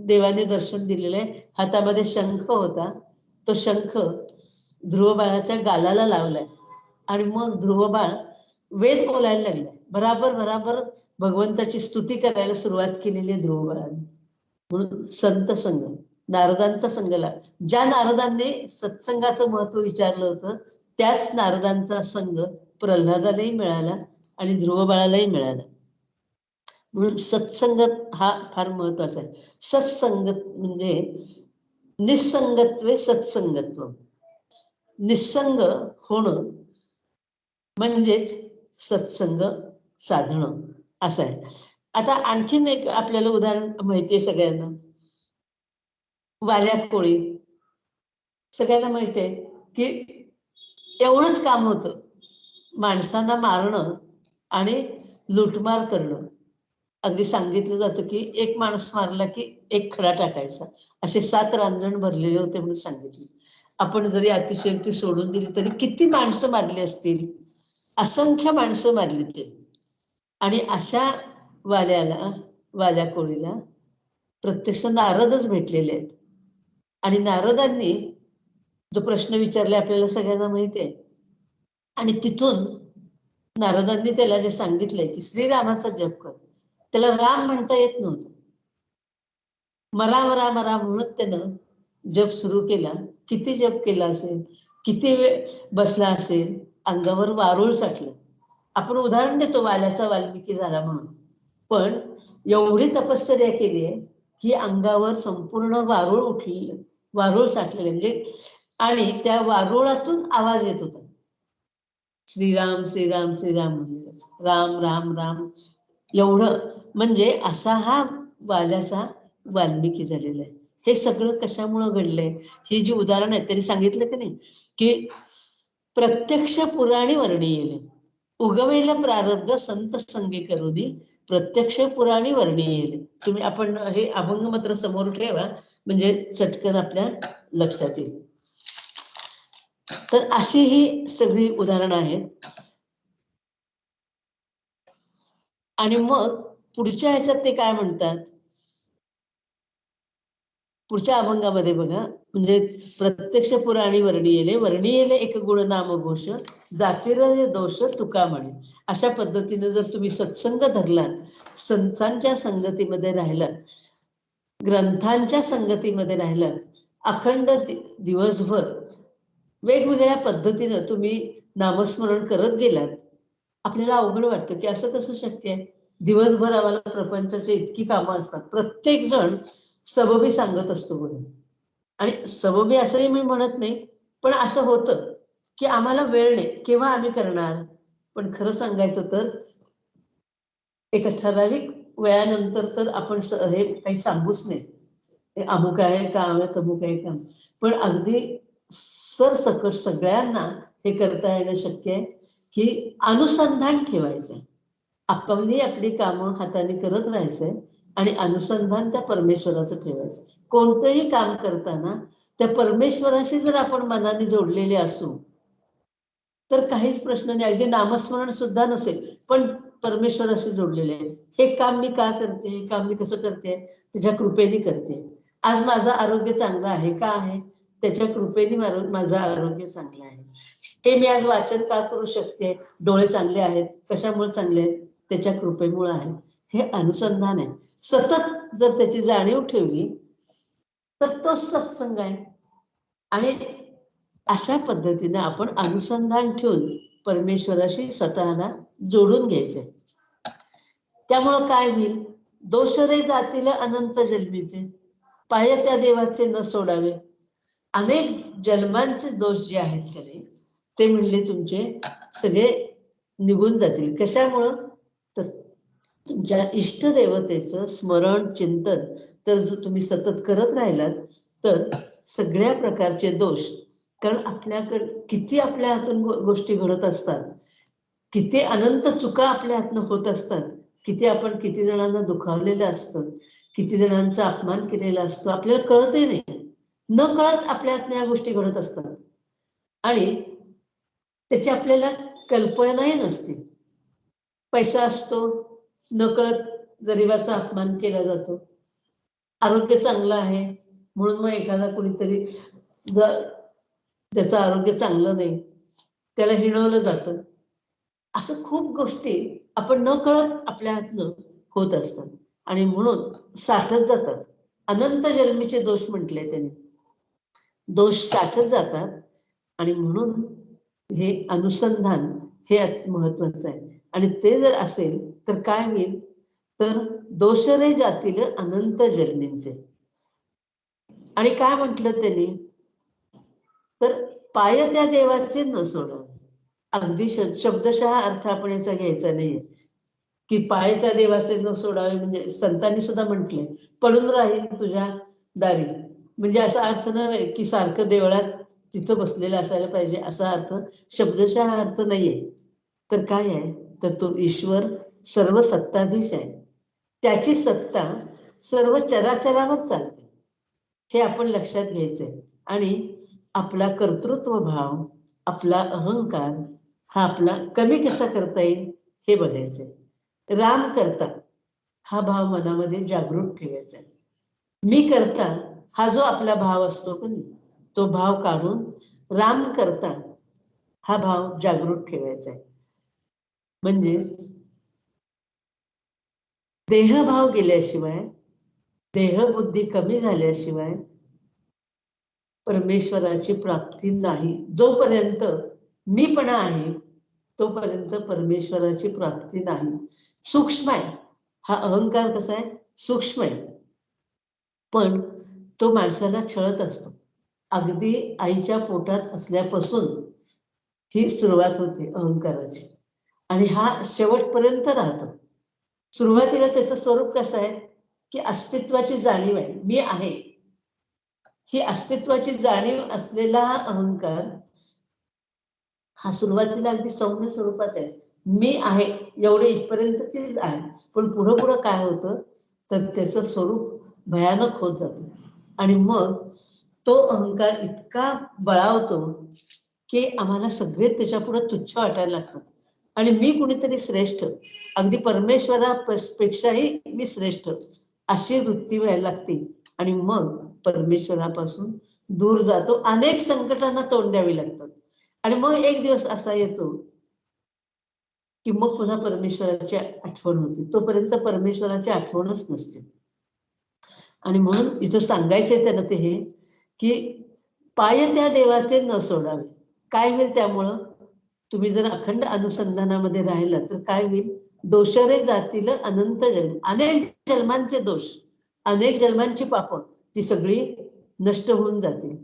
A: देवाने दर्शन दिलेलं आहे. हातामध्ये शंख होता, तो शंख ध्रुव बाळाच्या गालाला लावलाय. आणि मग ध्रुव बाळ वेद बोलायला लागलाय. बराबर भगवंताची स्तुती करायला सुरुवात केलेली आहे ध्रुव बाळाने. म्हणून संत संघ, नारदांचा संघला, ज्या नारदांनी सत्संगाचं महत्व विचारलं होतं त्याच नारदांचा संघ प्रल्हादालाही मिळाला आणि ध्रुव बाळालाही मिळाला. म्हणून सत्संगत हा फार महत्वाचा आहे. सत्संगत म्हणजे निसंगत्वे सत्संगत्व. निसंग होणं म्हणजेच सत्संग साधणं असं आहे. आता आणखीन एक आपल्याला उदाहरण माहिती आहे सगळ्यांना, वाल्या कोळी. सगळ्यांना माहिती आहे की एवढंच काम होतं, माणसांना मारणं आणि लुटमार करणं. अगदी सांगितलं जातं की एक माणूस मारला की एक खडा टाकायचा, असे 7 रांजण भरलेले होते म्हणून सांगितले. आपण जरी अतिशयोक्ती सोडून दिली तरी किती माणसं मारली असतील, असंख्य माणसं मारली ते. आणि अशा वाल्या कोळीला प्रत्यक्ष नारदच भेटलेले आहेत. आणि नारदांनी जो प्रश्न विचारला आपल्याला सगळ्यांना माहिती आहे. आणि तिथून नारदांनी त्याला जे सांगितलंय की श्रीरामाचा जप कर. त्याला राम म्हणता येत नव्हतं. मरा मरा मरा म्हणत त्यानं जप सुरू केला. किती जप केला असेल, किती वेळ बसला असेल, अंगावर वारूळ साठलं. आपण उदाहरण देतो वाल्याचा वाल्मिकी झाला म्हणून, पण एवढी तपश्चर्या केली आहे की अंगावर संपूर्ण वारूळ उठलेलं, वारूळ साठलेलं म्हणजे. आणि त्या वारुळातून आवाज येत होता, श्रीराम श्रीराम श्रीराम म्हणजेच राम राम राम. एवढं म्हणजे असा हा वाल्याचा वाल्मिकी झालेला आहे. हे सगळं कशामुळं घडलंय? ही जी उदाहरण आहेत त्यांनी सांगितलं की नाही की प्रत्यक्ष पुराणी वर्णी येले, उगवेल प्रारब्ध संत संगी करुदी, प्रत्यक्ष पुराणी वर्णी येले. तुम्ही आपण हे अभंग मात्र समोर ठेवा म्हणजे चटकन आपल्या लक्षात येईल. तर अशी ही सगळी उदाहरणं आहेत. आणि मग पुढच्या ह्याच्यात ते काय म्हणतात, पुढच्या अभंगामध्ये बघा, म्हणजे प्रत्यक्ष पुराणी वर्णियेले एक गुण नाम घोष, जातीर दोष तुका म्हणे. अशा पद्धतीने जर तुम्ही सत्संग धरलात, संतांच्या संगतीमध्ये राहिलात, ग्रंथांच्या संगतीमध्ये राहिलात, अखंड दिवसभर वेगवेगळ्या पद्धतीनं तुम्ही नामस्मरण करत गेलात, आपल्याला अवघड वाटतं की असं कसं शक्य आहे. दिवसभर आम्हाला प्रपंचाची इतकी कामं असतात, प्रत्येक जण सबबी सांगत असतो बघा. आणि सबबी असंही मी म्हणत नाही, पण असं होतं की आम्हाला वेळ नाही, केव्हा आम्ही करणार. पण खरं सांगायचं तर एका ठराविक वेळानंतर तर आपण हे काही सांगूच नाही, हे अमुक आहे काम आहे, तमुक आहे काम. पण अगदी सरसकट सगळ्यांना हे करता येणं शक्य आहे की अनुसंधान ठेवायचं. आपली कामं हाताने करत राहायचंय आणि अनुसंधान त्या परमेश्वराचं ठेवायचं. कोणतंही काम करताना त्या परमेश्वराशी जर आपण मनाने जोडलेले असू तर काहीच प्रश्न नाही. अगदी नामस्मरण सुद्धा नसेल पण परमेश्वराशी जोडलेले आहे. हे काम मी का करते, हे काम मी कसं करते, त्याच्या कृपेने करते. आज माझं आरोग्य चांगलं आहे का आहे, त्याच्या कृपेने माझं आरोग्य चांगलं आहे. हे मी आज वाचन का करू शकते, डोळे चांगले आहेत, कशामुळे चांगले आहेत, त्याच्या कृपेमुळे आहे. हे अनुसंधान आहे. सतत जर त्याची जाणीव ठेवली तर तो सत्संग आहे. आणि अशा पद्धतीने आपण अनुसंधान ठेवून परमेश्वराशी स्वतःला जोडून घ्यायचे. त्यामुळं काय होईल, दोष रे जातील अनंत जन्मीचे, पाय त्या देवाचे न सोडावे. अनेक जन्मांचे दोष जे आहेत खरे ते म्हणले तुमचे सगळे निघून जातील. कशामुळं, तर तुमच्या इष्टदेवतेचं स्मरण चिंतन तर जर तुम्ही सतत करत राहिलात तर सगळ्या प्रकारचे दोष, कारण आपल्याकडे किती आपल्या हातून गोष्टी घडत असतात, किती अनंत चुका आपल्या हातून होत असतात, किती जणांना दुखावलेलं असतं, किती जणांचा अपमान केलेला असतो, आपल्याला कळतही नाही. न कळत आपल्या हातून या गोष्टी घडत असतात आणि त्याची आपल्याला कल्पनाही नसते. पैसा असतो, नकळत गरिबाचा अपमान केला जातो. आरोग्य चांगलं आहे म्हणून मग एखादा कुणीतरी जर त्याचं आरोग्य चांगलं नाही त्याला हिणवलं जातं. असं खूप गोष्टी आपण न कळत आपल्या हातनं होत असतात आणि म्हणून साठत जातात. अनंत जन्मीचे दोष म्हटले त्याने, दोष साठत जातात. आणि म्हणून हे अनुसंधान हे महत्वाचं आहे. आणि ते जर असेल तर काय होईल, तर दोष रे जातील अनंत जन्मींचे. आणि काय म्हटलं त्यांनी, तर पाय त्या देवाचे न सोडावे. अगदी शब्दशः अर्थ आपण याचा घ्यायचा नाहीये की पाय त्या देवाचे न सोडावे. म्हणजे संतांनी सुद्धा म्हटले, पडून राहील तुझ्या दारी. म्हणजे असा अर्थ नव्हे की सारखं देवळात तिथं बसलेलं असायला पाहिजे, असा अर्थ शब्दशः अर्थ नाहीये. तर काय आहे, तर तो ईश्वर सर्व सत्ताधीश आहे. त्याची सत्ता सर्व चराचरावर चालते, हे आपण लक्षात घ्यायचंय. आणि आपला कर्तृत्व भाव, आपला अहंकार हा आपला कमी कसा करता येईल हे बघायचंय. राम करता हा भाव मनामध्ये जागृत ठेवायचा. मी करता हा जो आपला भाव असतो की नाही, तो भाव काढून राम करता हा भाव जागृत ठेवायचा आहे. म्हणजे देहभाव गेल्याशिवाय, देहबुद्धी कमी झाल्याशिवाय परमेश्वराची प्राप्ती नाही. जोपर्यंत मीपणा आहे तोपर्यंत परमेश्वराची प्राप्ती नाही. सूक्ष्म आहे हा अहंकार, कसा आहे, सूक्ष्म आहे, पण तो माणसाला छळत असतो. अगदी आईच्या पोटात असल्यापासून ही सुरुवात होते अहंकाराची आणि हा शेवटपर्यंत राहतो. सुरुवातीला त्याचं स्वरूप कसं आहे की अस्तित्वाची जाणीव आहे, मी आहे. ही अस्तित्वाची जाणीव असलेला हा अहंकार हा सुरुवातीला अगदी सौम्य स्वरूपात आहे, मी आहे एवढे इथपर्यंतचीच आहे. पण पुढं पुढं काय होतं, तर त्याचं स्वरूप भयानक होत जातं आणि मग तो अहंकार इतका बळावतो की आम्हाला सगळे त्याच्या पुढे तुच्छ वाटायला लागतात आणि मी कुणीतरी श्रेष्ठ, अगदी परमेश्वरापेक्षाही मी श्रेष्ठ, अशी वृत्ती व्हायला लागते. आणि मग परमेश्वरापासून दूर जातो, अनेक संकटांना तोंड द्यावी लागतात. आणि मग एक दिवस असा येतो की मग पुन्हा परमेश्वराची आठवण होते. तोपर्यंत परमेश्वराची आठवणच नसते. आणि म्हणून इथं सांगायचंय त्यांना ते हे की पाय त्या देवाचे न सोडावे. काय होईल त्यामुळं? तुम्ही जर अखंड अनुसंधानामध्ये राहिला तर काय होईल? दोषरे जातील अनंत जन्म, अनेक जन्मांचे दोष, अनेक जन्मांची पाप ती सगळी नष्ट होऊन जातील.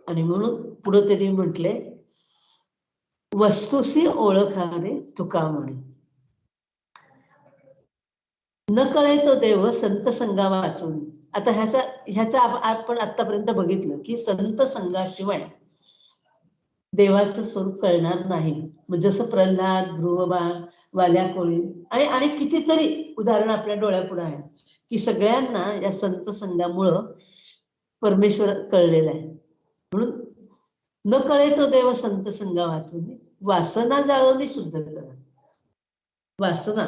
A: आणि म्हणून पुढे त्यांनी म्हटले, वस्तुसी ओळखारे तुका म्हणे, न कळे तो देव संत संगा वाचून. आता ह्याचा आपण आतापर्यंत बघितलं की संत संघाशिवाय देवाचं स्वरूप कळणार नाही. म्हणजे जसं प्रल्हाद, ध्रुवबाळ, वाल्या कोळी आणि कितीतरी उदाहरण आपल्या डोळ्यापुढे आहेत की सगळ्यांना या संत संघामुळं परमेश्वर कळलेला आहे. म्हणून न कळे तो देव संत संगा वाचून, वासना जाळवणी शुद्ध करा. वासना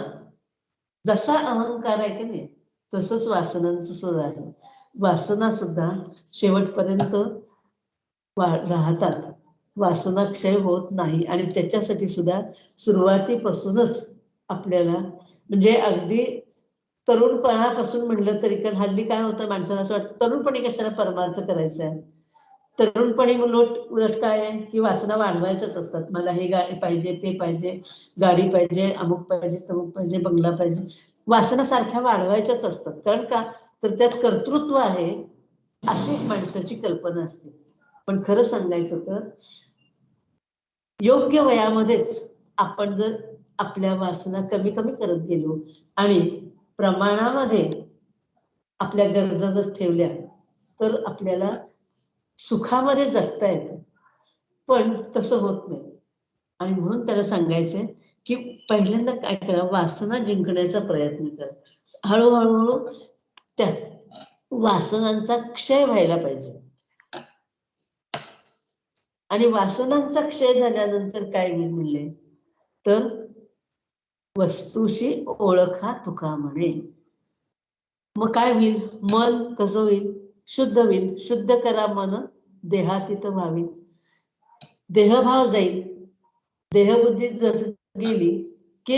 A: जसा अहंकार आहे की नाही तसंच वासनांचं सुद्धा आहे. वासना सुद्धा शेवटपर्यंत राहतात, वासना क्षय होत नाही. आणि त्याच्यासाठी सुद्धा सुरुवातीपासूनच आपल्याला म्हणजे अगदी तरुणपणापासून म्हणलं तरी, कारण हल्ली काय होतं माणसाला असं वाटतं तरुणपणी कशाला परमार्थ करायचा आहे. तरुणपणी उलट काय आहे की वासना वाढवायच्याच असतात. मला हे गाडी पाहिजे, ते पाहिजे, गाडी पाहिजे, अमुक पाहिजे, तमुक पाहिजे, बंगला पाहिजे. वासना सारख्या वाढवायच्याच असतात. कारण का? तर त्यात कर्तृत्व आहे अशी माणसाची कल्पना असते. पण खरं सांगायचं तर योग्य वयामध्येच आपण जर आपल्या वासना कमी कमी करत गेलो आणि प्रमाणामध्ये आपल्या गरजा जर ठेवल्या तर आपल्याला सुखामध्ये जगता येतं. पण तसं होत नाही. आणि म्हणून त्याला सांगायचंय की पहिल्यांदा काय करा, वासना जिंकण्याचा प्रयत्न करा. हळूहळू त्या वासनांचा क्षय व्हायला पाहिजे. आणि वासनांचा क्षय झाल्यानंतर काय होईल म्हणले तर वस्तूशी ओळखा तुका म्हणे. मग काय होईल? मन कसं होईल? शुद्ध होईल. शुद्ध करा मन देहातीत व्हावे. देहभाव जाईल. देहबुद्धी जर गेली की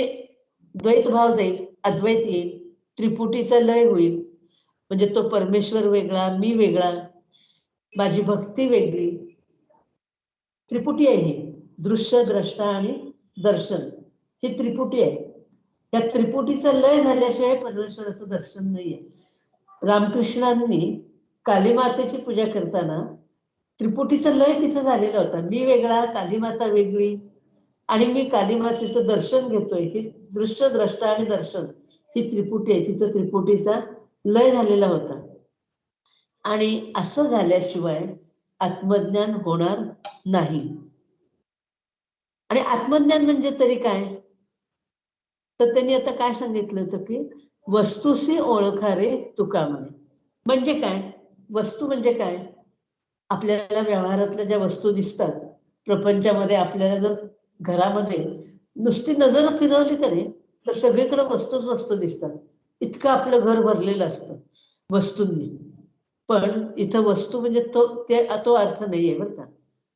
A: द्वैत भाव जाईल, अद्वैत येईल, त्रिपुटीचा लय होईल. म्हणजे तो परमेश्वर वेगळा, मी वेगळा, माझी भक्ती वेगळी. त्रिपुटी आहे ही, दृश्य, द्रष्टा आणि दर्शन, ही त्रिपुटी आहे. या त्रिपुटीचा लय झाल्याशिवाय परमेश्वराचं दर्शन नाहीये. रामकृष्णांनी कालीमातेची पूजा करताना त्रिपुटीचा लय तिथं झालेला होता. मी वेगळा, कालीमाता वेगळी, आणि मी कालीमातेचं दर्शन घेतोय. ही दृश्य, द्रष्टा आणि दर्शन ही त्रिपुटी आहे. तिथं त्रिपुटीचा लय झालेला होता. आणि असं झाल्याशिवाय आत्मज्ञान होणार नाही. आणि आत्मज्ञान म्हणजे तरी काय? तर त्यांनी आता काय सांगितलं होतं की वस्तूशी ओळखा रे तुका म्हणे. म्हणजे काय? वस्तू म्हणजे काय? आपल्याला व्यवहारातल्या ज्या वस्तू दिसतात प्रपंचामध्ये, आपल्याला जर घरामध्ये नुसती नजर फिरवली का नाही तर सगळीकडे वस्तूच वस्तू दिसतात. इतकं आपलं घर भरलेलं असतं वस्तूंनी. पण इथं वस्तू म्हणजे तो अर्थ नाहीये बरं का.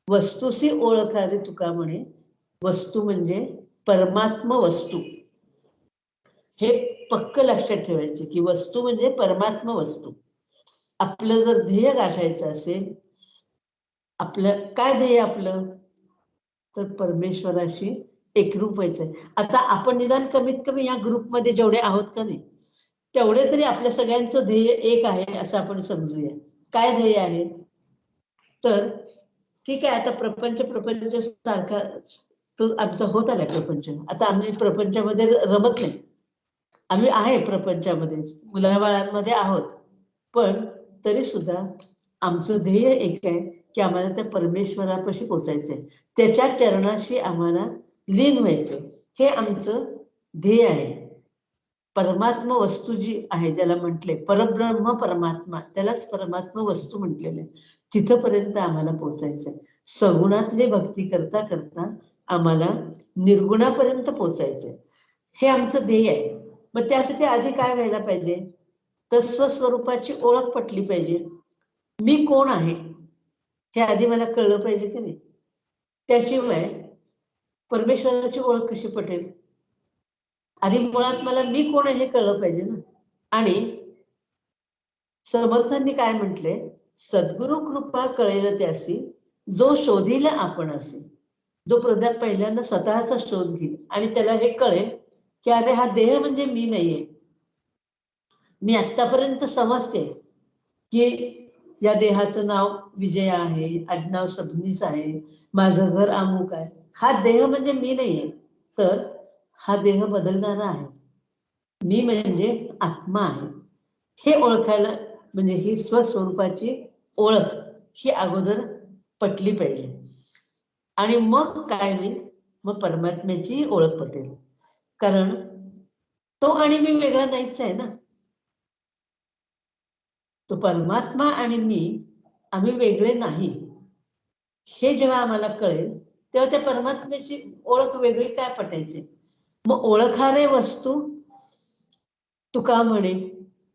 A: वस्तूशी ओळखा रे तुका म्हणे. वस्तू म्हणजे परमात्म वस्तू. हे पक्क लक्षात ठेवायचे की वस्तू म्हणजे परमात्म वस्तू. आपलं जर ध्येय गाठायचं असेल, आपलं काय ध्येय आपलं तर परमेश्वराशी एकरूप व्हायचंय. आता आपण निदान कमीत कमी या ग्रुपमध्ये जेवढे आहोत का नाही तेवढे तरी आपल्या सगळ्यांचं ध्येय एक आहे असं आपण समजूया. काय ध्येय आहे? तर ठीक आहे, आता प्रपंच सारखा तो आमचा होत आलाय प्रपंच. आता आम्ही प्रपंचामध्ये रमत नाही. आम्ही आहे प्रपंचामध्ये, मुलाबाळांमध्ये आहोत. पण तरी सुद्धा आमचं ध्येय एक आहे की आम्हाला त्या परमेश्वरापाशी पोचायचंय, त्याच्या चरणाशी आम्हाला लीन व्हायचंय. हे आमचं ध्येय आहे. परमात्मा वस्तू जी आहे, ज्याला म्हटले परब्रह्म परमात्मा, त्यालाच परमात्मा वस्तू म्हटलेले, तिथपर्यंत आम्हाला पोचायचंय. सगुणातली भक्ती करता करता आम्हाला निर्गुणापर्यंत पोचायचंय. हे आमचं ध्येय आहे. मग त्यासाठी आधी काय व्हायला पाहिजे, तर स्वस्वरूपाची ओळख पटली पाहिजे. मी कोण आहे हे आधी मला कळलं पाहिजे की नाही. त्याशिवाय परमेश्वराची ओळख कशी पटेल. आधी मुळात मला मी कोण आहे हे कळलं पाहिजे ना. आणि समर्थांनी काय म्हटले, सद्गुरु कृपा कळेल त्यासी जो शोधील आपण असे. जो पहिल्यांदा स्वतःचा शोध घेईल आणि त्याला हे कळेल की अरे हा देह म्हणजे मी नाहीये. मी आतापर्यंत समजते की या देहाचं नाव विजया आहे, आडनाव सबनीस आहे, माझं घर अमुक आहे. हा देह म्हणजे मी नाहीये, तर हा देह बदलणारा आहे. मी म्हणजे आत्मा आहे हे ओळखायला, म्हणजे ही स्वस्वरूपाची ओळख ही अगोदर पटली पाहिजे. आणि मग काय होईल, मग परमात्म्याची ओळख पटेल. कारण तो आणि मी वेगळा नाहीच आहे ना. तो परमात्मा आणि मी आम्ही वेगळे नाही हे जेव्हा आम्हाला कळेल तेव्हा त्या परमात्म्याची ओळख वेगळी काय पटायची. मग ओळखारे वस्तू तुका म्हणे,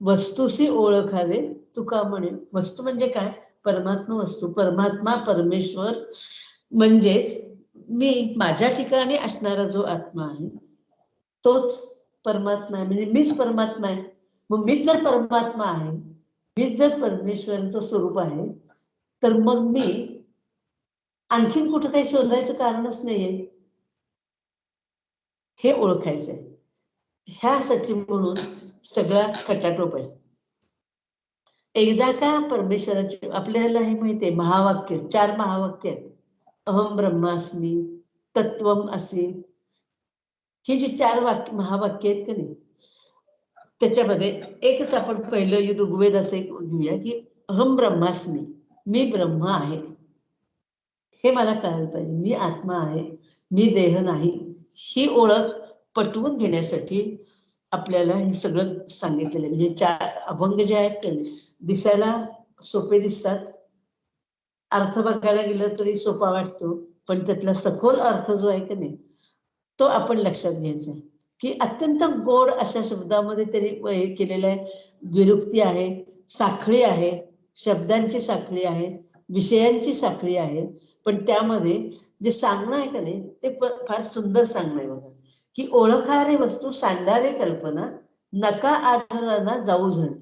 A: वस्तूशी ओळखारे तुका म्हणे. वस्तू म्हणजे काय, परमात्मा वस्तू. परमात्मा परमेश्वर म्हणजेच मी, माझ्या ठिकाणी असणारा जो आत्मा आहे तोच परमात्मा आहे. म्हणजे मीच परमात्मा आहे. मग मीच जर परमात्मा आहे, मीच जर परमेश्वराचं स्वरूप आहे, तर मग मी आणखीन कुठं काही शोधायचं कारणच नाहीये. हे ओळखायचंय. ह्यासाठी म्हणून सगळा खटाटोप आहे. एकदा का परमेश्वराची आपल्याला हे माहिती आहे, महावाक्य 4 महावाक्य आहेत. अहम ब्रह्मास्मी, तत्वम असी. ही जी 4 महावाक्य आहेत का नाही, त्याच्यामध्ये एकच आपण पहिलं ऋग्वेदाचं एक घेऊया की अहम ब्रह्मास्मी, मी ब्रह्म आहे. हे मला कळायला पाहिजे. मी आत्मा आहे, मी देह नाही. ही ओळख पटवून घेण्यासाठी आपल्याला हे सगळं सांगितलेलं आहे. म्हणजे 4 अभंग जे आहेत ते दिसायला सोपे दिसतात, अर्थ बघायला गेलं तरी सोपा वाटतो, पण त्यातला सखोल अर्थ जो आहे की नाही तो आपण लक्षात घ्यायचा आहे. की अत्यंत गोड अशा शब्दामध्ये त्यांनी केलेलं आहे. द्विरुक्ती आहे, साखळी आहे, शब्दांची साखळी आहे, विषयांची साखळी आहे. पण त्यामध्ये जे सांगणं आहे का नाही ते फार सुंदर सांगणं आहे बघा. की ओळखारे वस्तू सांडारे कल्पना, नका आढळना जाऊ जण.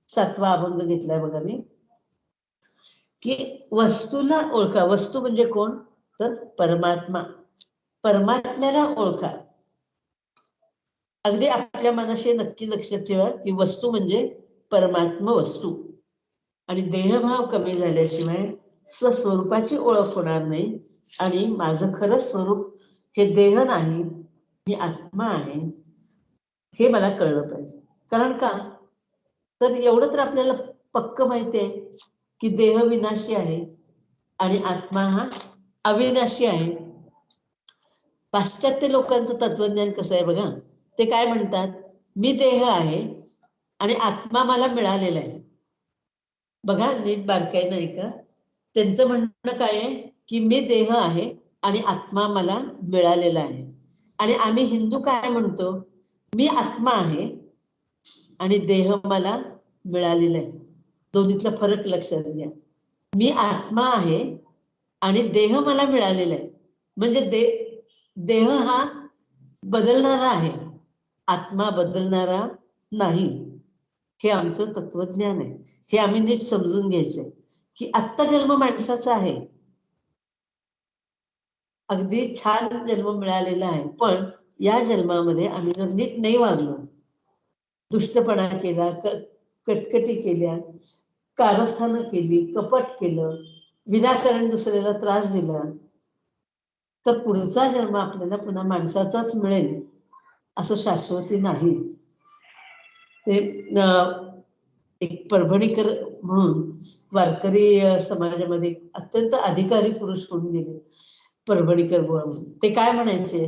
A: 7वा अभंग घेतलाय बघा मी. की वस्तूला ओळखा. वस्तू म्हणजे कोण, तर परमात्मा. परमात्म्याला ओळखा. अगदी आपल्या मनाशी नक्की लक्षात ठेवा की वस्तू म्हणजे परमात्मा वस्तू. आणि देहभाव कमी झाल्याशिवाय स्वस्वरूपाची ओळख होणार नाही. आणि माझं खरं स्वरूप हे देह नाही, मी आत्मा आहे, हे मला कळलं पाहिजे. कारण का, तर एवढं तर आपल्याला पक्क माहिती आहे की देह विनाशी आहे आणि आत्मा हा अविनाशी आहे. पाश्चात्य लोकांचं तत्वज्ञान कसं आहे बघा. ते काय म्हणतात, मी देह आहे आणि आत्मा मला मिळालेला आहे. बघा नीट बारकाईनं ऐका. त्यांचं म्हणणं काय आहे की मी देह आहे आणि आत्मा मला मिळालेला आहे. आणि आम्ही हिंदू काय म्हणतो, मी आत्मा आहे आणि देह मला मिळालेला आहे. दोन्हीतला फरक लक्षात घ्या. मी आत्मा आहे आणि देह मला मिळालेला आहे. म्हणजे देह हा बदलणारा आहे, आत्मा बदलणारा नाही. हे आमचं तत्वज्ञान आहे. हे आम्ही नीट समजून घ्यायचंय की आत्ता जन्म माणसाचा आहे, अगदी छान जन्म मिळालेला आहे. पण या जन्मामध्ये आम्ही जर नीट नाही वागलो, दुष्टपणा केला, कटकटी केल्या, कारस्थानं केली, कपट केलं, विनाकारण दुसऱ्याला त्रास दिला, तर पुढचा जन्म आपल्याला पुन्हा माणसाचाच मिळेल असं शाश्वती नाही. ते एक परभणीकर म्हणून वारकरी समाजामध्ये अत्यंत अधिकारी पुरुष होऊन गेले, परभणीकर बुवा म्हणून. ते काय म्हणायचे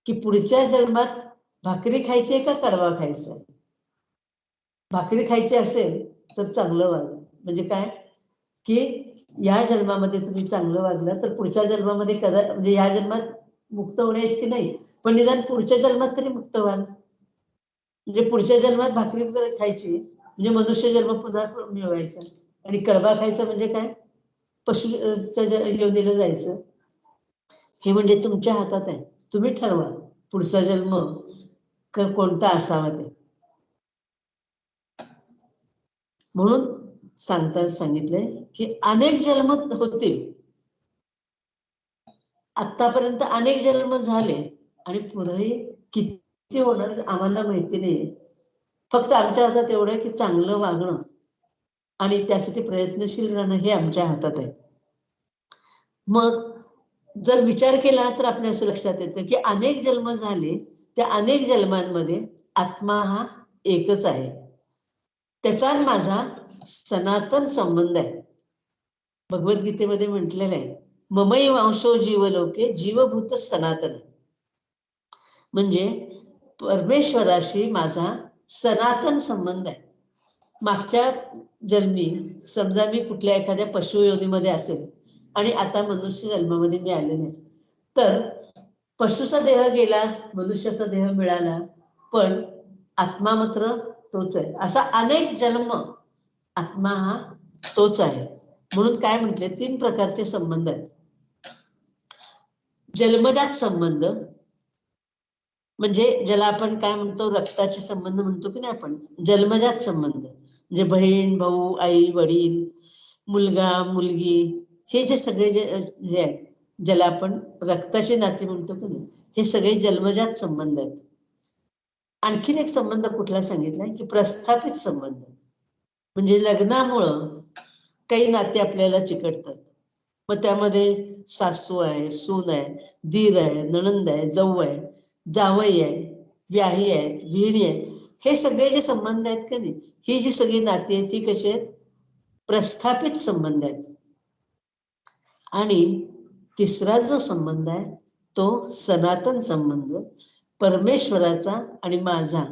A: की पुढच्या जन्मात भाकरी खायची का कडवा खायचा. भाकरी खायची असेल तर चांगलं वागा. म्हणजे काय की या जन्मामध्ये तुम्ही चांगलं वागलं तर पुढच्या जन्मामध्ये म्हणजे या जन्मात मुक्त होण्या इतकी नाही, पण निदान पुढच्या जन्मात तरी मुक्त व्हाल. म्हणजे पुढच्या जन्मात भाकरी वगैरे खायची, म्हणजे मनुष्य जन्म पुन्हा मिळवायचा. आणि कडबा खायचा म्हणजे काय, पशुच्या योनीला जायचं. हे म्हणजे तुमच्या हातात आहे, तुम्ही ठरवा पुढचा जन्म कोणता असावा ते. म्हणून सांगताना सांगितलंय की अनेक जन्म होतील, आतापर्यंत अनेक जन्म झाले आणि पुढे किती होणार आम्हाला माहिती नाही. फक्त आमच्या हातात एवढं आहे की चांगलं वागणं आणि त्यासाठी प्रयत्नशील राहणं हे आमच्या हातात आहे. मग जर विचार केला तर आपल्या असं लक्षात येतं की अनेक जन्म झाले, त्या अनेक जन्मांमध्ये आत्मा हा एकच आहे. त्याचा माझा सनातन संबंध आहे. भगवद्गीतेमध्ये म्हटलेलं आहे, ममई वंशो जीवलोके जीवभूत सनातन. म्हणजे परमेश्वराशी माझा सनातन संबंध आहे. मागच्या जन्मी समजा मी कुठल्या एखाद्या पशु योनीमध्ये असेल आणि आता मनुष्य जन्मामध्ये मी आले नाही, तर पशुचा देह गेला, मनुष्याचा देह मिळाला, पण आत्मा मात्र तोच आहे. असा अनेक जन्म आत्मा हा तोच आहे. म्हणून काय म्हटले, 3 प्रकारचे संबंध आहेत. जन्मजात संबंध म्हणजे ज्याला आपण काय म्हणतो, रक्ताचे संबंध म्हणतो की नाही आपण, जन्मजात संबंध म्हणजे बहीण भाऊ, आई वडील, मुलगा मुलगी, हे जे सगळे जे हे आहे, ज्याला आपण रक्ताचे नाते म्हणतो की नाही, हे सगळे जन्मजात संबंध आहेत. आणखीन एक संबंध कुठला सांगितलाय की प्रस्थापित संबंध. म्हणजे लग्नामुळं काही नाते आपल्याला चिकटतात. मग त्यामध्ये सासू आहे, सून आहे, दीर आहे, नणंद आहे, जाऊ आहे, जावई आहे, व्याही आहेत, विहिणी आहेत, हे सगळे जे संबंध आहेत का नाही, ही जी सगळी नाती आहेत, ही कशी आहेत, प्रस्थापित संबंध आहेत. आणि तिसरा जो संबंध आहे तो सनातन संबंध, परमेश्वराचा आणि माझा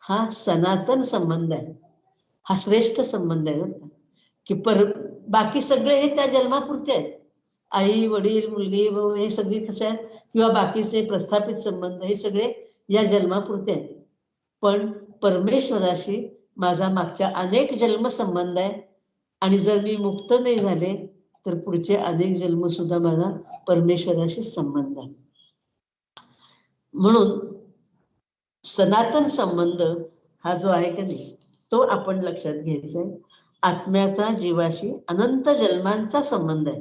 A: हा सनातन संबंध आहे. हा श्रेष्ठ संबंध आहे बरं का, की बाकी सगळे हे त्या जन्मापुरते आहेत. आई वडील मुलगी भाऊ हे सगळे कसे आहेत, किंवा बाकीचे प्रस्थापित संबंध हे सगळे या जन्मापुरते आहेत. पण परमेश्वराशी माझा मागच्या अनेक जन्म संबंध आहे. आणि जर मी मुक्त नाही झाले तर पुढचे अनेक जन्म सुद्धा मला परमेश्वराशी संबंध आहे. म्हणून सनातन संबंध हा जो आहे का नाही, तो आपण लक्षात घ्यायचा आहे. आत्म्याचा जीवाशी अनंत जन्मांचा संबंध आहे.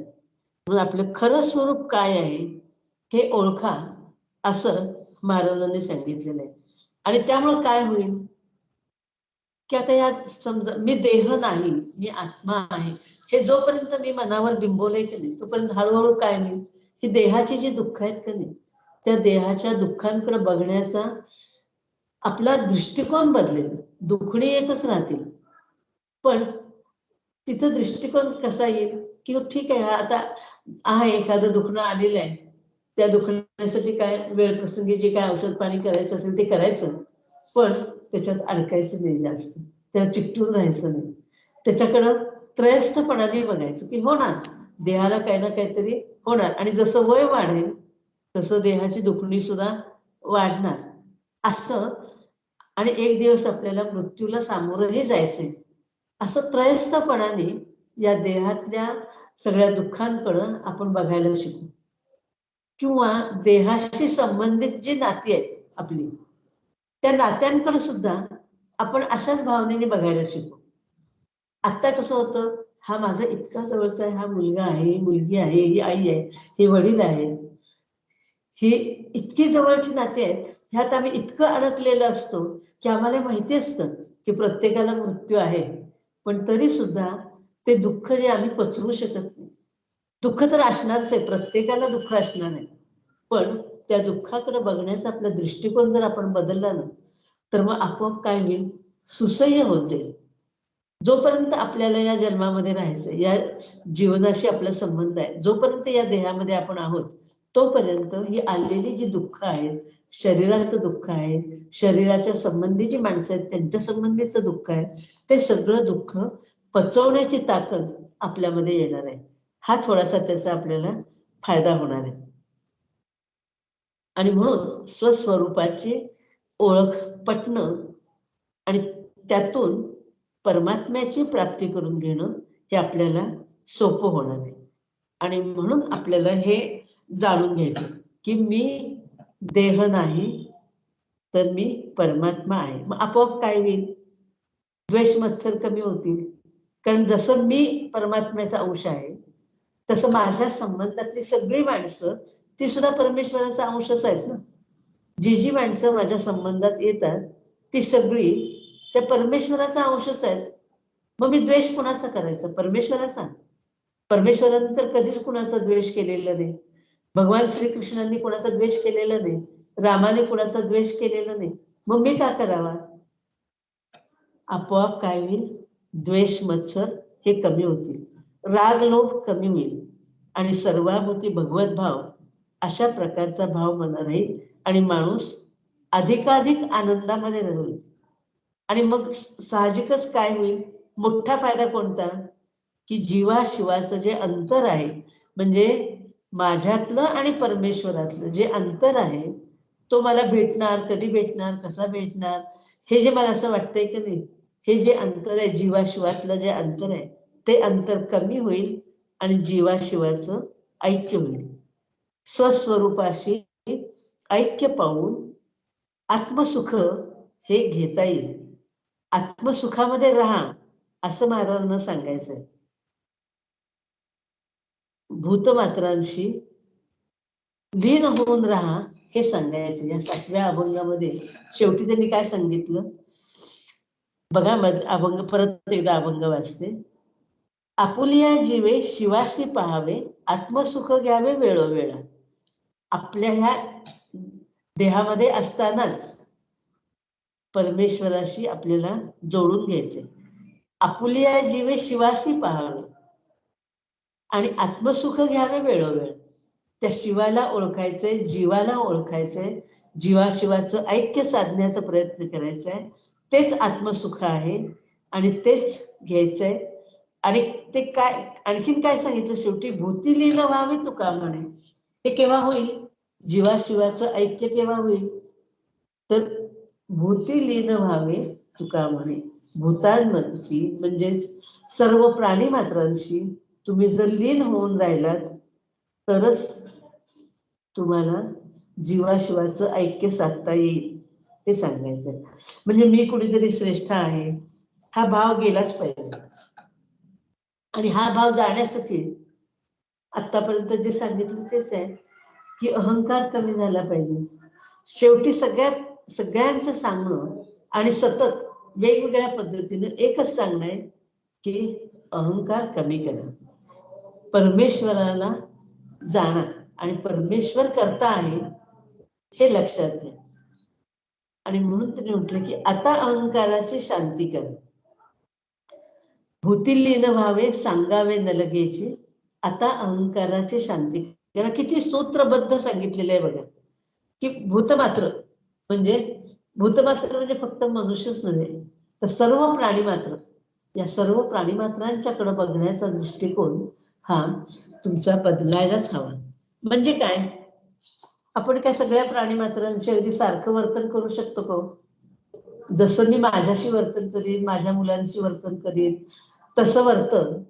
A: म्हणून आपलं खरं स्वरूप काय आहे हे ओळखा, असं महाराजांनी सांगितलेलं आहे. आणि त्यामुळे काय होईल की आता यात समजा मी देह नाही, मी आत्मा आहे, हे जोपर्यंत मी मनावर बिंबवलंय की नाही, तोपर्यंत हळूहळू काय होईल, ही देहाची जी दुःख आहेत का नाही, त्या देहाच्या दुःखांकडे बघण्याचा आपला दृष्टिकोन बदलेल. दुखणी येतच राहतील, पण तिथं दृष्टिकोन कसा येईल की ठीक आहे, आता आहे एखादं दुखणं आलेलं आहे, त्या दुखण्यासाठी काय वेळ प्रसंगी जे काय औषध पाणी करायचं असेल ते करायचं, पण त्याच्यात अडकायचं नाही, जास्त त्याला चिकटून राहायचं नाही. त्याच्याकडं त्रयस्थपणाने बघायचं की होणार, देहाला काही ना काहीतरी होणार, आणि जसं वय वाढेल तसं देहाची दुखणी सुद्धा वाढणार असं. आणि एक दिवस आपल्याला मृत्यूला सामोरंही जायचंय, असं त्रयस्थपणाने या देहातल्या सगळ्या दुःखांकडं आपण बघायला शिकू. किंवा देहाशी संबंधित जी नाती आहेत आपली, त्या नात्यांकडे सुद्धा आपण अशाच भावनेने बघायला शिकू. आत्ता कसं होतं, हा माझा इतका जवळचा आहे, हा मुलगा आहे, ही मुलगी आहे, ही आई आहे, हे वडील आहे, ही इतकी जवळची नाती आहेत, ह्यात आम्ही इतकं अडकलेलं असतो की आम्हाला माहिती असतं की प्रत्येकाला मृत्यू आहे, पण तरी सुद्धा ते दुःख जे आम्ही पचवू शकत नाही. दुःख तर असणारच आहे, प्रत्येकाला दुःख असणार आहे, पण त्या दुःखाकडे बघण्याचा आपला दृष्टिकोन जर आपण बदलला ना, तर मग आपोआप काय होईल, सुसह्य होत जाईल. जोपर्यंत आपल्याला या जन्मामध्ये राहायचं, या जीवनाशी आपला संबंध आहे, जोपर्यंत या देहामध्ये आपण आहोत, तोपर्यंत ही आलेली जी दुःख आहेत, शरीराचं दुःख आहे, शरीराच्या संबंधी जी माणसं आहेत त्यांच्या संबंधीचं दुःख आहे, ते सगळं दुःख पचवण्याची ताकद आपल्यामध्ये येणार आहे. हा थोडासा त्याचा आपल्याला फायदा होणार आहे. आणि म्हणून स्वस्वरूपाची ओळख पटणं आणि त्यातून परमात्म्याची प्राप्ती करून घेणं हे आपल्याला सोपं होणार आहे. आणि म्हणून आपल्याला हे जाणून घ्यायचं की मी देह नाही तर मी परमात्मा आहे. मग आपोआप काय होईल? द्वेष मत्सर कमी होतील. कारण जसं मी परमात्म्याचा अंश आहे तसं माझ्या संबंधातली सगळी माणसं ती सुद्धा परमेश्वराचा अंशच आहेत ना. जी जी माणसं माझ्या संबंधात येतात ती सगळी त्या परमेश्वराचा अंशच आहेत. मग मी द्वेष कुणाचा करायचा? परमेश्वराचा. परमेश्वराने तर कधीच कुणाचा द्वेष केलेला नाही. भगवान श्रीकृष्णांनी कुणाचा द्वेष केलेला नाही. रामाने कुणाचा द्वेष केलेला नाही. मग मी का करावा? आपोआप काय होईल? द्वेष मत्सर हे कमी होतील, राग लोभ कमी होईल आणि सर्वाभूती भगवत भाव अशा प्रकारचा भाव मनात राहील आणि माणूस अधिकाधिक आनंदामध्ये राहील. आणि मग साहजिकच काय होईल? मोठा फायदा कोणता? की जीवा शिवाचं जे अंतर आहे, म्हणजे माझ्यातलं आणि परमेश्वरातलं जे अंतर आहे तो मला भेटणार, कधी भेटणार, कसा भेटणार, हे जे मला असं वाटतंय की नाही, हे जे अंतर आहे जीवाशिवातलं जे अंतर आहे ते अंतर कमी होईल आणि जीवाशिवाचं ऐक्य होईल. स्वस्वरूपाशी ऐक्य पाहून आत्मसुख हे घेता येईल. आत्मसुखामध्ये राहा असं महाराजांना सांगायचंय. भूतमात्रांशी लीन होऊन राहा हे सांगायचं. या 7व्या अभंगामध्ये शेवटी त्यांनी काय सांगितलं बघा. अभंग परत एकदा अभंग वाचते. आपुलिया जीवे शिवासी पाहावे, आत्मसुख घ्यावे वेळोवेळा. आपल्या ह्या देहामध्ये असतानाच परमेश्वराशी आपल्याला जोडून घ्यायचे. आपुलिया जीवे शिवासी पाहावे आणि आत्मसुख घ्यावे वेळोवेळ. त्या शिवाला ओळखायचंय, जीवाला ओळखायचंय, जीवाशिवाचं ऐक्य साधण्याचा प्रयत्न करायचा आहे. तेच आत्मसुख आहे आणि तेच घ्यायचंय. आणि ते काय आणखीन काय सांगितलं शेवटी? भूतीलीन व्हावे तुका म्हणे. हे केव्हा होईल? जीवाशिवाचं ऐक्य केव्हा होईल? तर भूतीलीन व्हावे तुका म्हणे. भूतांची म्हणजेच सर्व प्राणी मात्रांशी तुम्ही जर लीन होऊन राहिलात तरच तुम्हाला जीवाशिवाचं ऐक्य साधता येईल हे सांगायचं. म्हणजे मी कुणीतरी श्रेष्ठ आहे हा भाव गेलाच पाहिजे. आणि हा भाव जाण्यासाठी आतापर्यंत जे सांगितलं तेच आहे की अहंकार कमी झाला पाहिजे. शेवटी सगळ्यांचं सांगणं आणि सतत वेगवेगळ्या पद्धतीनं एकच सांगणं आहे की अहंकार कमी करा, परमेश्वराला जाणा आणि परमेश्वर करता आहे हे लक्षात घ्या. आणि म्हणून त्यांनी म्हटलं की आता अहंकाराची शांती करा. भूतीलीन व्हावे सांगावे न लगेची, आता अहंकाराची शांती करा. किती सूत्रबद्ध सांगितलेलं आहे बघा. की भूतमात्र म्हणजे फक्त मनुष्यच नव्हे तर सर्व प्राणी मात्र, या सर्व प्राणी मात्रांच्याकडे बघण्याचा दृष्टिकोन हा तुमचा बदलायलाच हवा. म्हणजे काय? आपण काय सगळ्या प्राणी मात्रांशी अगदी सारखं वर्तन करू शकतो का? जसं मी माझ्याशी वर्तन करीन, माझ्या मुलांशी वर्तन करीन, तसं वर्तन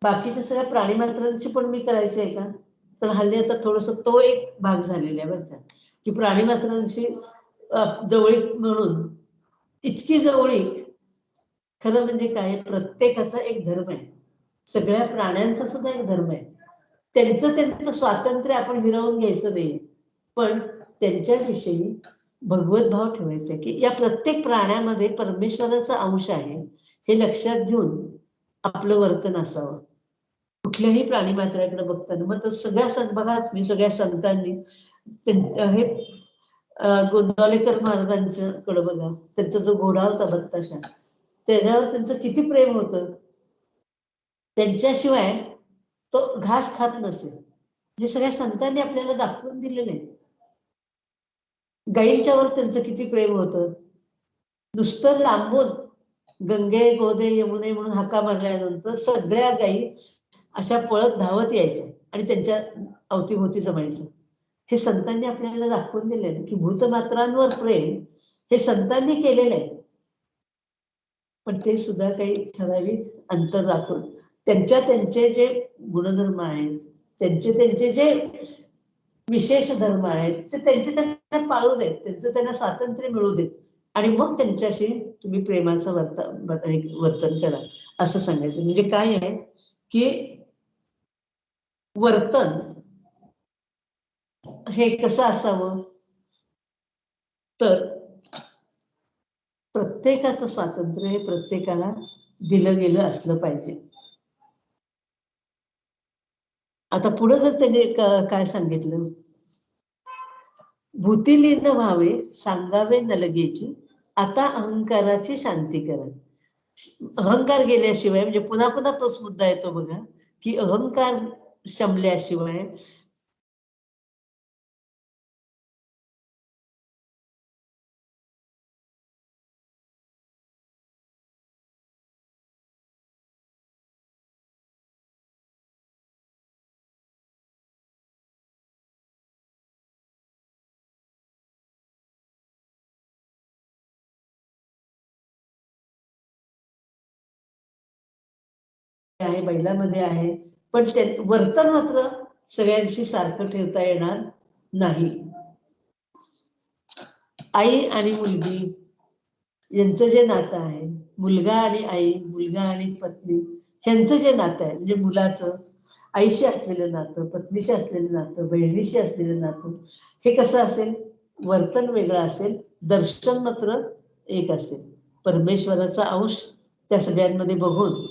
A: बाकीच्या सगळ्या प्राणी मात्रांशी पण मी करायचं आहे का? तर हल्ली आता थोडस तो एक भाग झालेला आहे बरं का, की प्राणी मात्रांशी जवळीक म्हणून इतकी जवळीक. खरं म्हणजे काय? प्रत्येकाचा एक धर्म आहे, सगळ्या प्राण्यांचा सुद्धा एक धर्म आहे. त्यांचं स्वातंत्र्य आपण हिरावून घ्यायचं नाही, पण त्यांच्याविषयी भगवत भाव ठेवायचा की या प्रत्येक प्राण्यामध्ये परमेश्वराचा अंश आहे हे लक्षात घेऊन आपलं वर्तन असावं. कुठल्याही प्राणी मात्राकडे बघताना. मग तर सगळ्या बघा मी सगळ्या संतांनी हे गोंदावलेकर महाराजांच्याकडे बघा, त्यांचा जो घोडा होता बत्ताशा, त्याच्यावर त्यांचं किती प्रेम होतं. त्यांच्याशिवाय तो घास खात नसे हे सगळ्या संतांनी आपल्याला दाखवून दिलेलं आहे. गायींच्यावर त्यांचं किती प्रेम होतं. नुसतं लांबून गंगे गोदे यमुने म्हणून हाका मारल्यानंतर सगळ्या गायी अशा पळत धावत यायच्या आणि त्यांच्या अवतीभोवती जमायच्या. हे संतांनी आपल्याला दाखवून दिले की भूतमात्रांवर प्रेम हे संतांनी केलेलं आहे. पण ते सुद्धा काही ठराविक अंतर राखून त्यांचे जे गुणधर्म आहेत, त्यांचे जे विशेष धर्म आहेत ते त्यांना पाळू देत, त्यांचं त्यांना स्वातंत्र्य मिळू देत आणि मग त्यांच्याशी तुम्ही प्रेमाचं वर्तन करा असं सांगायचं. म्हणजे काय आहे की वर्तन हे कसं असावं, तर प्रत्येकाचं स्वातंत्र्य हे प्रत्येकाला दिलं गेलं असलं पाहिजे. आता पुढे जर त्याने काय सांगितलं, भूतिलीन व्हावे सांगावे न लगेची, आता अहंकाराची शांती करा. अहंकार गेल्याशिवाय, म्हणजे पुन्हा पुन्हा तोच मुद्दा येतो बघा, की अहंकार शमल्याशिवाय आहे, बैलामध्ये आहे, पण ते वर्तन मात्र सगळ्यांशी सारखं ठेवता येणार नाही. आई आणि मुलगी यांचं जे नातं आहे, मुलगा आणि आई, मुलगा आणि पत्नी यांचं जे नातं आहे, म्हणजे मुलाचं आईशी असलेलं नातं, पत्नीशी असलेलं नातं, बहिणीशी असलेलं नातं, हे कसं असेल? वर्तन वेगळं असेल, दर्शन मात्र एक असेल. परमेश्वराचा अंश त्या सगळ्यांमध्ये बघून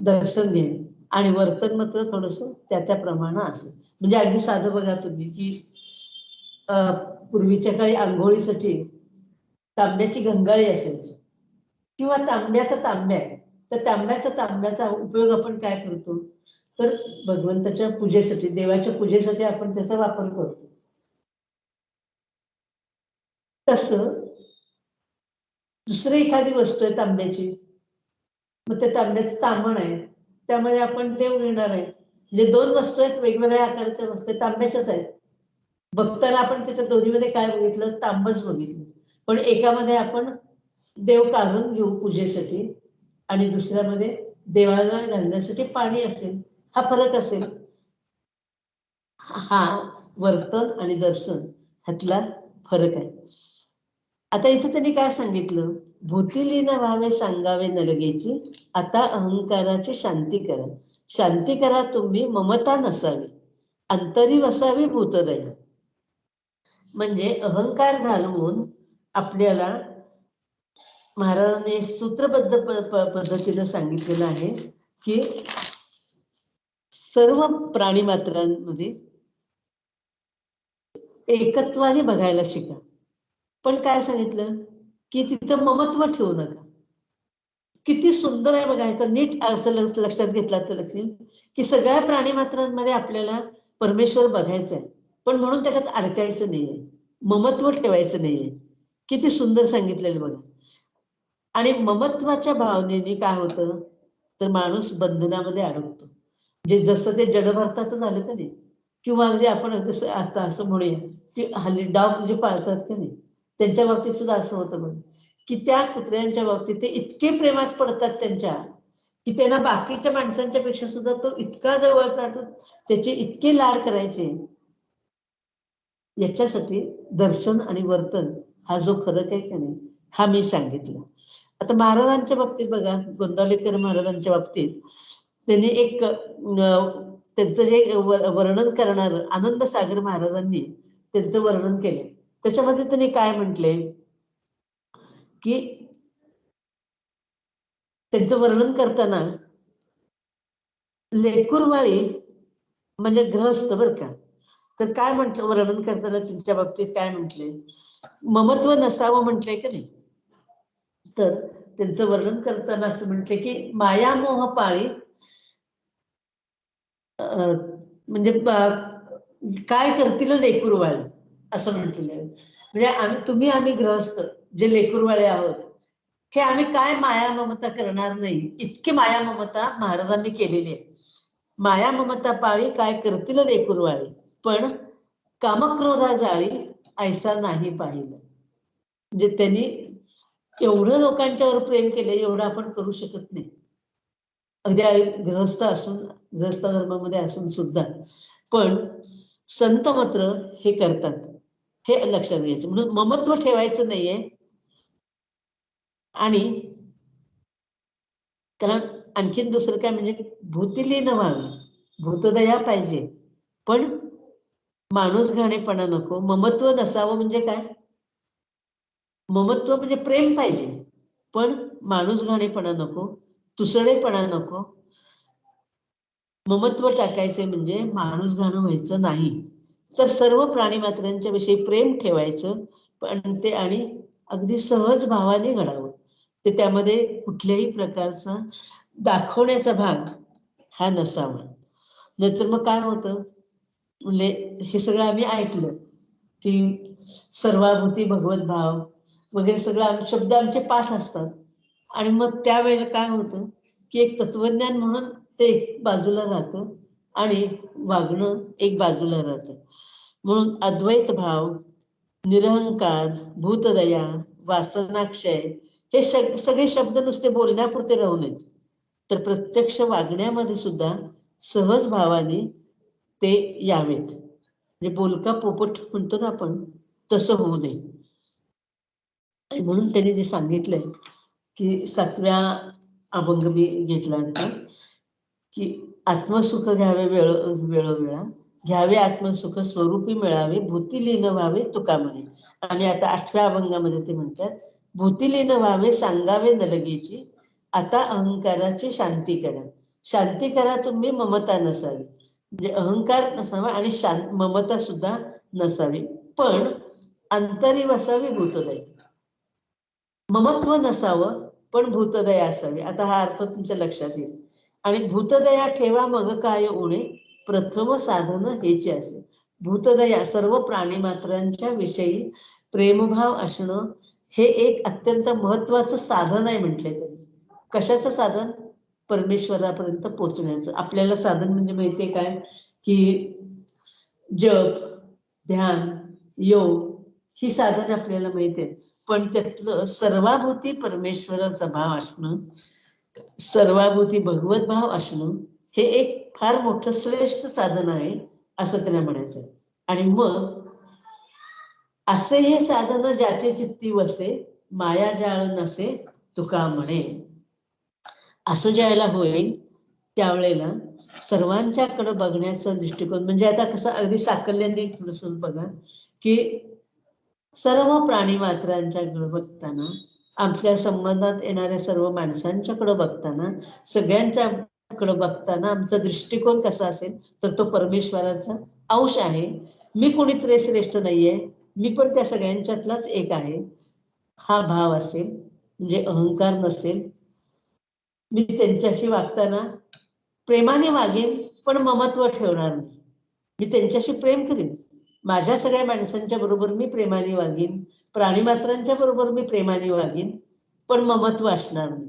A: दर्शन घेईल आणि वर्तन मात्र थोडंसं त्या प्रमाणे असेल. म्हणजे अगदी साधं बघा तुम्ही की पूर्वीच्या काळी आंघोळीसाठी तांब्याची गंगाळी असायची किंवा तांब्या, तर तांब्याचा उपयोग आपण काय करतो, तर भगवंताच्या पूजेसाठी, देवाच्या पूजेसाठी आपण त्याचा वापर करतो. तसं दुसरी एखादी वस्तू आहे तांब्याची, मग ते तांब्याचं तांबण आहे, त्यामध्ये आपण देव घेणार आहे. म्हणजे दोन वस्तू आहेत, वेगवेगळ्या आकाराच्या वस्तू तांब्याच्याच आहेत. बघताना आपण त्याच्या दोन्हीमध्ये काय बघितलं? तांबच बघितलं. पण एकामध्ये आपण देव काढून घेऊ पूजेसाठी आणि दुसऱ्यामध्ये देवाला घालण्यासाठी पाणी असेल, हा फरक असेल. हा वर्तन आणि दर्शन ह्यातला फरक आहे. आता इथं त्यांनी काय सांगितलं? भूतिलीन व्हावे सांगावे न लगेची, आता अहंकाराची शांती करा. शांती करा तुम्ही, ममता नसावी, अंतरी वसावी भूतदया. म्हणजे अहंकार घालवून आपल्याला महाराजांनी सूत्रबद्ध पद्धतीने सांगितलेलं आहे की सर्व प्राणी मात्रांमध्ये एकत्वाने बघायला शिका. पण काय सांगितलं की तिथं ममत्व ठेवू नका. किती सुंदर आहे बघायचं, नीट अर्थ लक्षात घेतला तर लक्षात की सगळ्या प्राणी मात्रांमध्ये आपल्याला परमेश्वर बघायचा आहे, पण म्हणून त्याच्यात अडकायचं नाहीये, ममत्व ठेवायचं नाहीये. किती सुंदर सांगितलेलं बघा. आणि ममत्वाच्या भावनेने काय होतं, तर माणूस बंधनामध्ये अडकतो. म्हणजे जसं ते जडभरताचं झालं का नाही, किंवा अगदी आपण तसं आता असं म्हणूया की हल्ली डॉग जे पाळतात का नाही, त्यांच्या बाबतीत सुद्धा असं होतं बघ, की त्या कुत्र्यांच्या बाबतीत ते इतके प्रेमात पडतात त्यांच्या, की त्यांना बाकीच्या माणसांच्या पेक्षा सुद्धा तो इतका जवळचा, त्याचे इतके लाड करायचे. याच्यासाठी दर्शन आणि वर्तन हा जो फरक आहे का नाही, हा मी सांगितला. आता महाराजांच्या बाबतीत बघा, गोंदावलेकर महाराजांच्या बाबतीत त्यांनी एक त्यांचं जे वर्णन करणार आनंद सागर महाराजांनी त्यांचं वर्णन केलं. त्याच्यामध्ये त्यांनी काय म्हटले की त्यांचं वर्णन करताना लेकुरवाळी म्हणजे ग्रहस्थ बर का, तर काय म्हटलं वर्णन करताना त्यांच्या बाबतीत काय म्हटले, ममत्व नसावं म्हटलंय का नाही, तर त्यांचं वर्णन करताना असं म्हटले की मायामोह पाळी, म्हणजे काय करतील लेकुरवाळे असं म्हटलेलं आहे. म्हणजे आम्ही ग्रहस्थ जे लेकुरवाळे आहोत, हे आम्ही काय माया ममता करणार नाही, इतकी माया ममता महाराजांनी केलेली आहे. माया ममता पाळी काय करतील लेकुरवाळे, पण कामक्रोधा जाळी ऐसा नाही पाहिलं. म्हणजे त्यांनी एवढं लोकांच्यावर प्रेम केलं एवढं आपण करू शकत नाही. अगदी गृहस्थ धर्मामध्ये असून सुद्धा. पण संत मात्र हे करतात, हे लक्षात घ्यायचं. म्हणून ममत्व ठेवायचं नाहीये. आणि कारण आणखीन दुसरं काय म्हणजे भूतिलीन व्हावी, भूतदया पाहिजे, पण माणूस घाणेपणा नको. ममत्व नसावं म्हणजे काय? ममत्व म्हणजे प्रेम पाहिजे, पण माणूस घाणेपणा नको, तुसडेपणा नको. ममत्व टाकायचे म्हणजे माणूस घाण व्हायचं नाही. तर सर्व प्राणी मात्रांच्या विषयी प्रेम ठेवायचं, पण ते आणि अगदी सहज भावाने घडावं. ते त्यामध्ये कुठल्याही प्रकारचा दाखवण्याचा भाग हा नसावा. नाहीतर मग काय होतं, म्हणजे हे सगळं आम्ही ऐकलं की सर्वाभूती भगवत भाव वगैरे सगळं शब्द आमचे पाठ असतात. आणि मग त्यावेळेला काय होतं की एक तत्वज्ञान म्हणून ते एक बाजूला राहतं आणि वागणं एक बाजूला राहतं. म्हणून अद्वैत भाव, निरहंकार, भूतदया, वासनाक्षय हे सगळे शब्द नुसते बोलण्यापुरते राहू नयेत, तर प्रत्यक्ष वागण्यामध्ये सुद्धा सहज भावाने ते यावेत. म्हणजे बोलका पोपट म्हणतो ना आपण, तसं होऊ नये. आणि म्हणून त्यांनी जे सांगितलंय की 7व्या अभंग मी घेतला होता की आत्मसुख घ्यावे वेळोवेळा, घ्यावे आत्मसुख स्वरूपी मिळावे, भूतिलीन व्हावे तुका म्हणे. आणि आता 8व्या अभंगामध्ये ते म्हणतात, भूतिलीन व्हावे सांगावे नलगीची, आता अहंकाराची शांती करा. शांती करा तुम्ही, ममता नसावी. म्हणजे अहंकार नसावा आणि ममता सुद्धा नसावी, पण अंतरी वसावी भूतदया. ममत्व नसावं पण भूतदया असावी. आता हा अर्थ तुमच्या लक्षात येईल. आणि भूतदया ठेवा मग काय उणे, प्रथम साधन हेचे असे. भूतदया सर्व प्राणी मात्रांच्या विषयी प्रेमभाव असणं हे एक अत्यंत महत्वाचं साधन आहे म्हटलंय त्यांनी. कशाचं साधन? परमेश्वरापर्यंत पोचण्याचं. आपल्याला साधन म्हणजे माहितीये काय की जप, ध्यान, योग ही साधन आपल्याला माहिती आहेत. पण त्यातलं सर्वाभूती परमेश्वराचा भाव असणं, सर्वाभूती भगवत भाव असणं हे एक फार मोठं श्रेष्ठ साधन आहे असं त्यांना म्हणायचं. आणि मग असे हे साधन ज्याचे चित्ती वसे, माया जाळ नसे तुका म्हणे. असं ज्यावेळेला होईल त्यावेळेला सर्वांच्याकडे बघण्याचा दृष्टिकोन म्हणजे आता कसं अगदी साकल्याने थोडस बघा की सर्व प्राणी मात्रांच्याकडे बघताना, आपल्या संबंधात येणाऱ्या सर्व माणसांच्याकडे बघताना, सगळ्यांच्याकडे बघताना आमचा दृष्टिकोन कसा असेल तर तो परमेश्वराचा अंश आहे. मी कोणीतरी श्रेष्ठ नाहीये, मी पण त्या सगळ्यांच्यातलाच एक आहे, हा भाव असेल. म्हणजे अहंकार नसेल. मी त्यांच्याशी वागताना प्रेमाने वागेन पण ममत्व ठेवणार नाही. मी त्यांच्याशी प्रेम करीन, माझ्या सगळ्या माणसांच्या बरोबर मी प्रेमाने वागीन, प्राणीमात्रांच्या बरोबर मी प्रेमाने वागीन, पण ममत्व असणार नाही.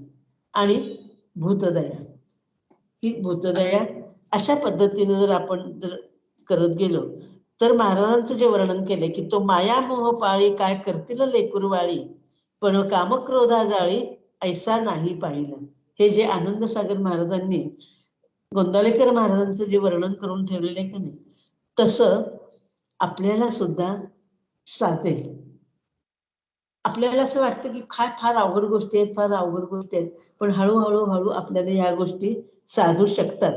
A: आणि भूतदया, ही भूतदया अशा पद्धतीने जर आपण जर करत गेलो तर महाराजांचं जे वर्णन केलंय की तो माया मोह पाळी काय करतील लेकुरवाळी, पण कामक्रोधा जाळी ऐसा नाही पाहिला. हे जे आनंदसागर महाराजांनी गोंदावलेकर महाराजांचं जे वर्णन करून ठेवलेलं आहे की नाही, तसं आपल्याला सुद्धा साधेल. आपल्याला असं वाटतं की काय फार अवघड गोष्टी आहेत, फार अवघड गोष्टी आहेत, पण हळूहळू आपल्याला ह्या गोष्टी साधू शकतात.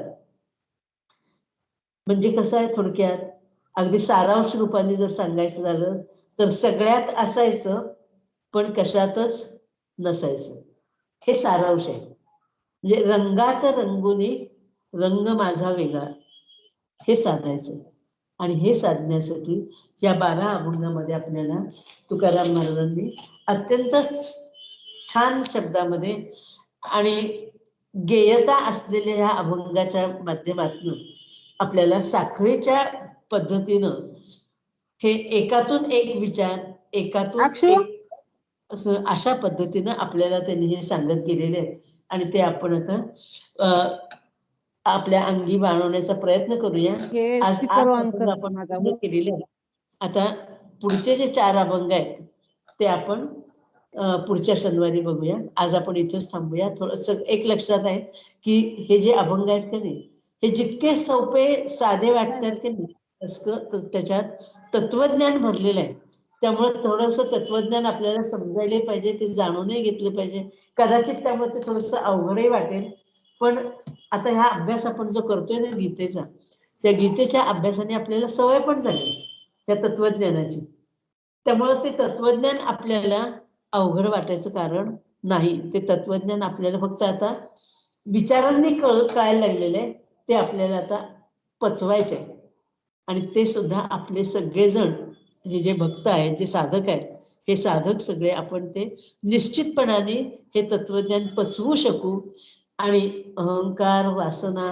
A: म्हणजे कसं आहे, थोडक्यात अगदी सारांश रूपाने जर सांगायचं झालं तर सगळ्यात असायचं पण कशातच नसायचं, हे सारांश आहे. म्हणजे रंगात रंगुनी रंग माझा वेगळा, हे साधायचं. आणि हे साधण्यासाठी या 12 अभंगामध्ये आपल्याला तुकाराम महाराजांनी अत्यंत छान शब्दामध्ये आणि गेयता असलेल्या ह्या अभंगाच्या माध्यमातून आपल्याला साखळीच्या पद्धतीनं हे एकातून एक विचार, एकातून एक असं अशा पद्धतीनं आपल्याला त्यांनी हे सांगत गेलेले आहेत. आणि ते आपण आता आपल्या अंगी बाळवण्याचा प्रयत्न करूया. आज 8 अभंग आपण पूर्ण केलेले आहेत. आता पुढचे जे 4 अभंग आहेत ते आपण पुढच्या शनिवारी बघूया. आज आपण इथेच थांबूया. थोडंसं एक लक्षात आहे की हे जे अभंग आहेत की नाही, हे जितके सोपे साधे वाटतात की नाही, त्याच्यात तत्वज्ञान भरलेलं आहे. त्यामुळे थोडंसं तत्वज्ञान आपल्याला समजायला पाहिजे, ते जाणूनही घेतलं पाहिजे. कदाचित त्यामुळे ते थोडंसं अवघडही वाटेल, पण आता हा अभ्यास आपण जो करतोय ना गीतेचा, त्या गीतेच्या अभ्यासाने आपल्याला सवय पण झाली त्या तत्वज्ञानाची. त्यामुळं ते तत्वज्ञान आपल्याला अवघड वाटायचं कारण नाही. ते तत्वज्ञान आपल्याला फक्त आता विचारांनी कळायला लागलेलं आहे. ते आपल्याला आता पचवायचं आहे. आणि ते सुद्धा आपले सगळेजण, हे जे भक्त आहेत, जे साधक आहेत, हे साधक सगळे आपण ते निश्चितपणाने हे तत्वज्ञान पचवू शकू. आणि अहंकार, वासना,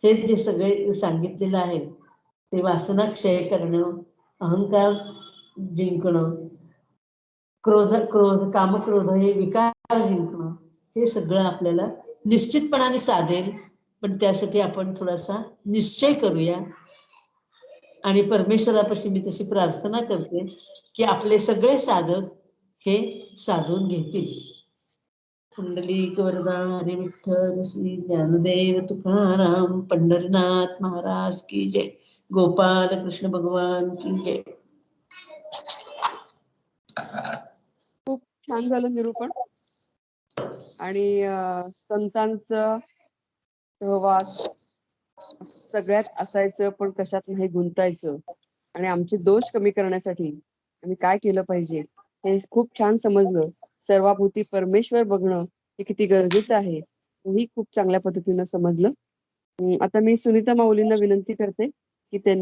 A: हे जे सगळे सांगितलेलं आहे, ते वासना क्षय करणं, अहंकार जिंकणं, क्रोध कामक्रोध हे विकार जिंकणं, हे सगळं आपल्याला निश्चितपणाने साधेल. पण त्यासाठी आपण थोडासा निश्चय करूया. आणि परमेश्वरापाशी मी तशी प्रार्थना करते की आपले सगळे साधक हे साधून घेतील. पुंडलिक वरदा हरी विठ्ठल श्री ज्ञानदेव तुकाराम पंढरीनाथ महाराज की जय. गोपाल कृष्ण भगवान की जय.
B: खूप छान झालं निरूपण. आणि संतांचं सहवास सगळ्यात असायचं, पण कशात नाही गुंतायचं. आणि आमचे दोष कमी करण्यासाठी आम्ही काय केलं पाहिजे हे खूप छान समजलं. सर्वाभूती परमेश्वर बघणं हे किती गरजेचं आहे हेही खूप चांगल्या पद्धतीनं समजलं. आता मी सुनीता माऊलींना विनंती करते की त्यांनी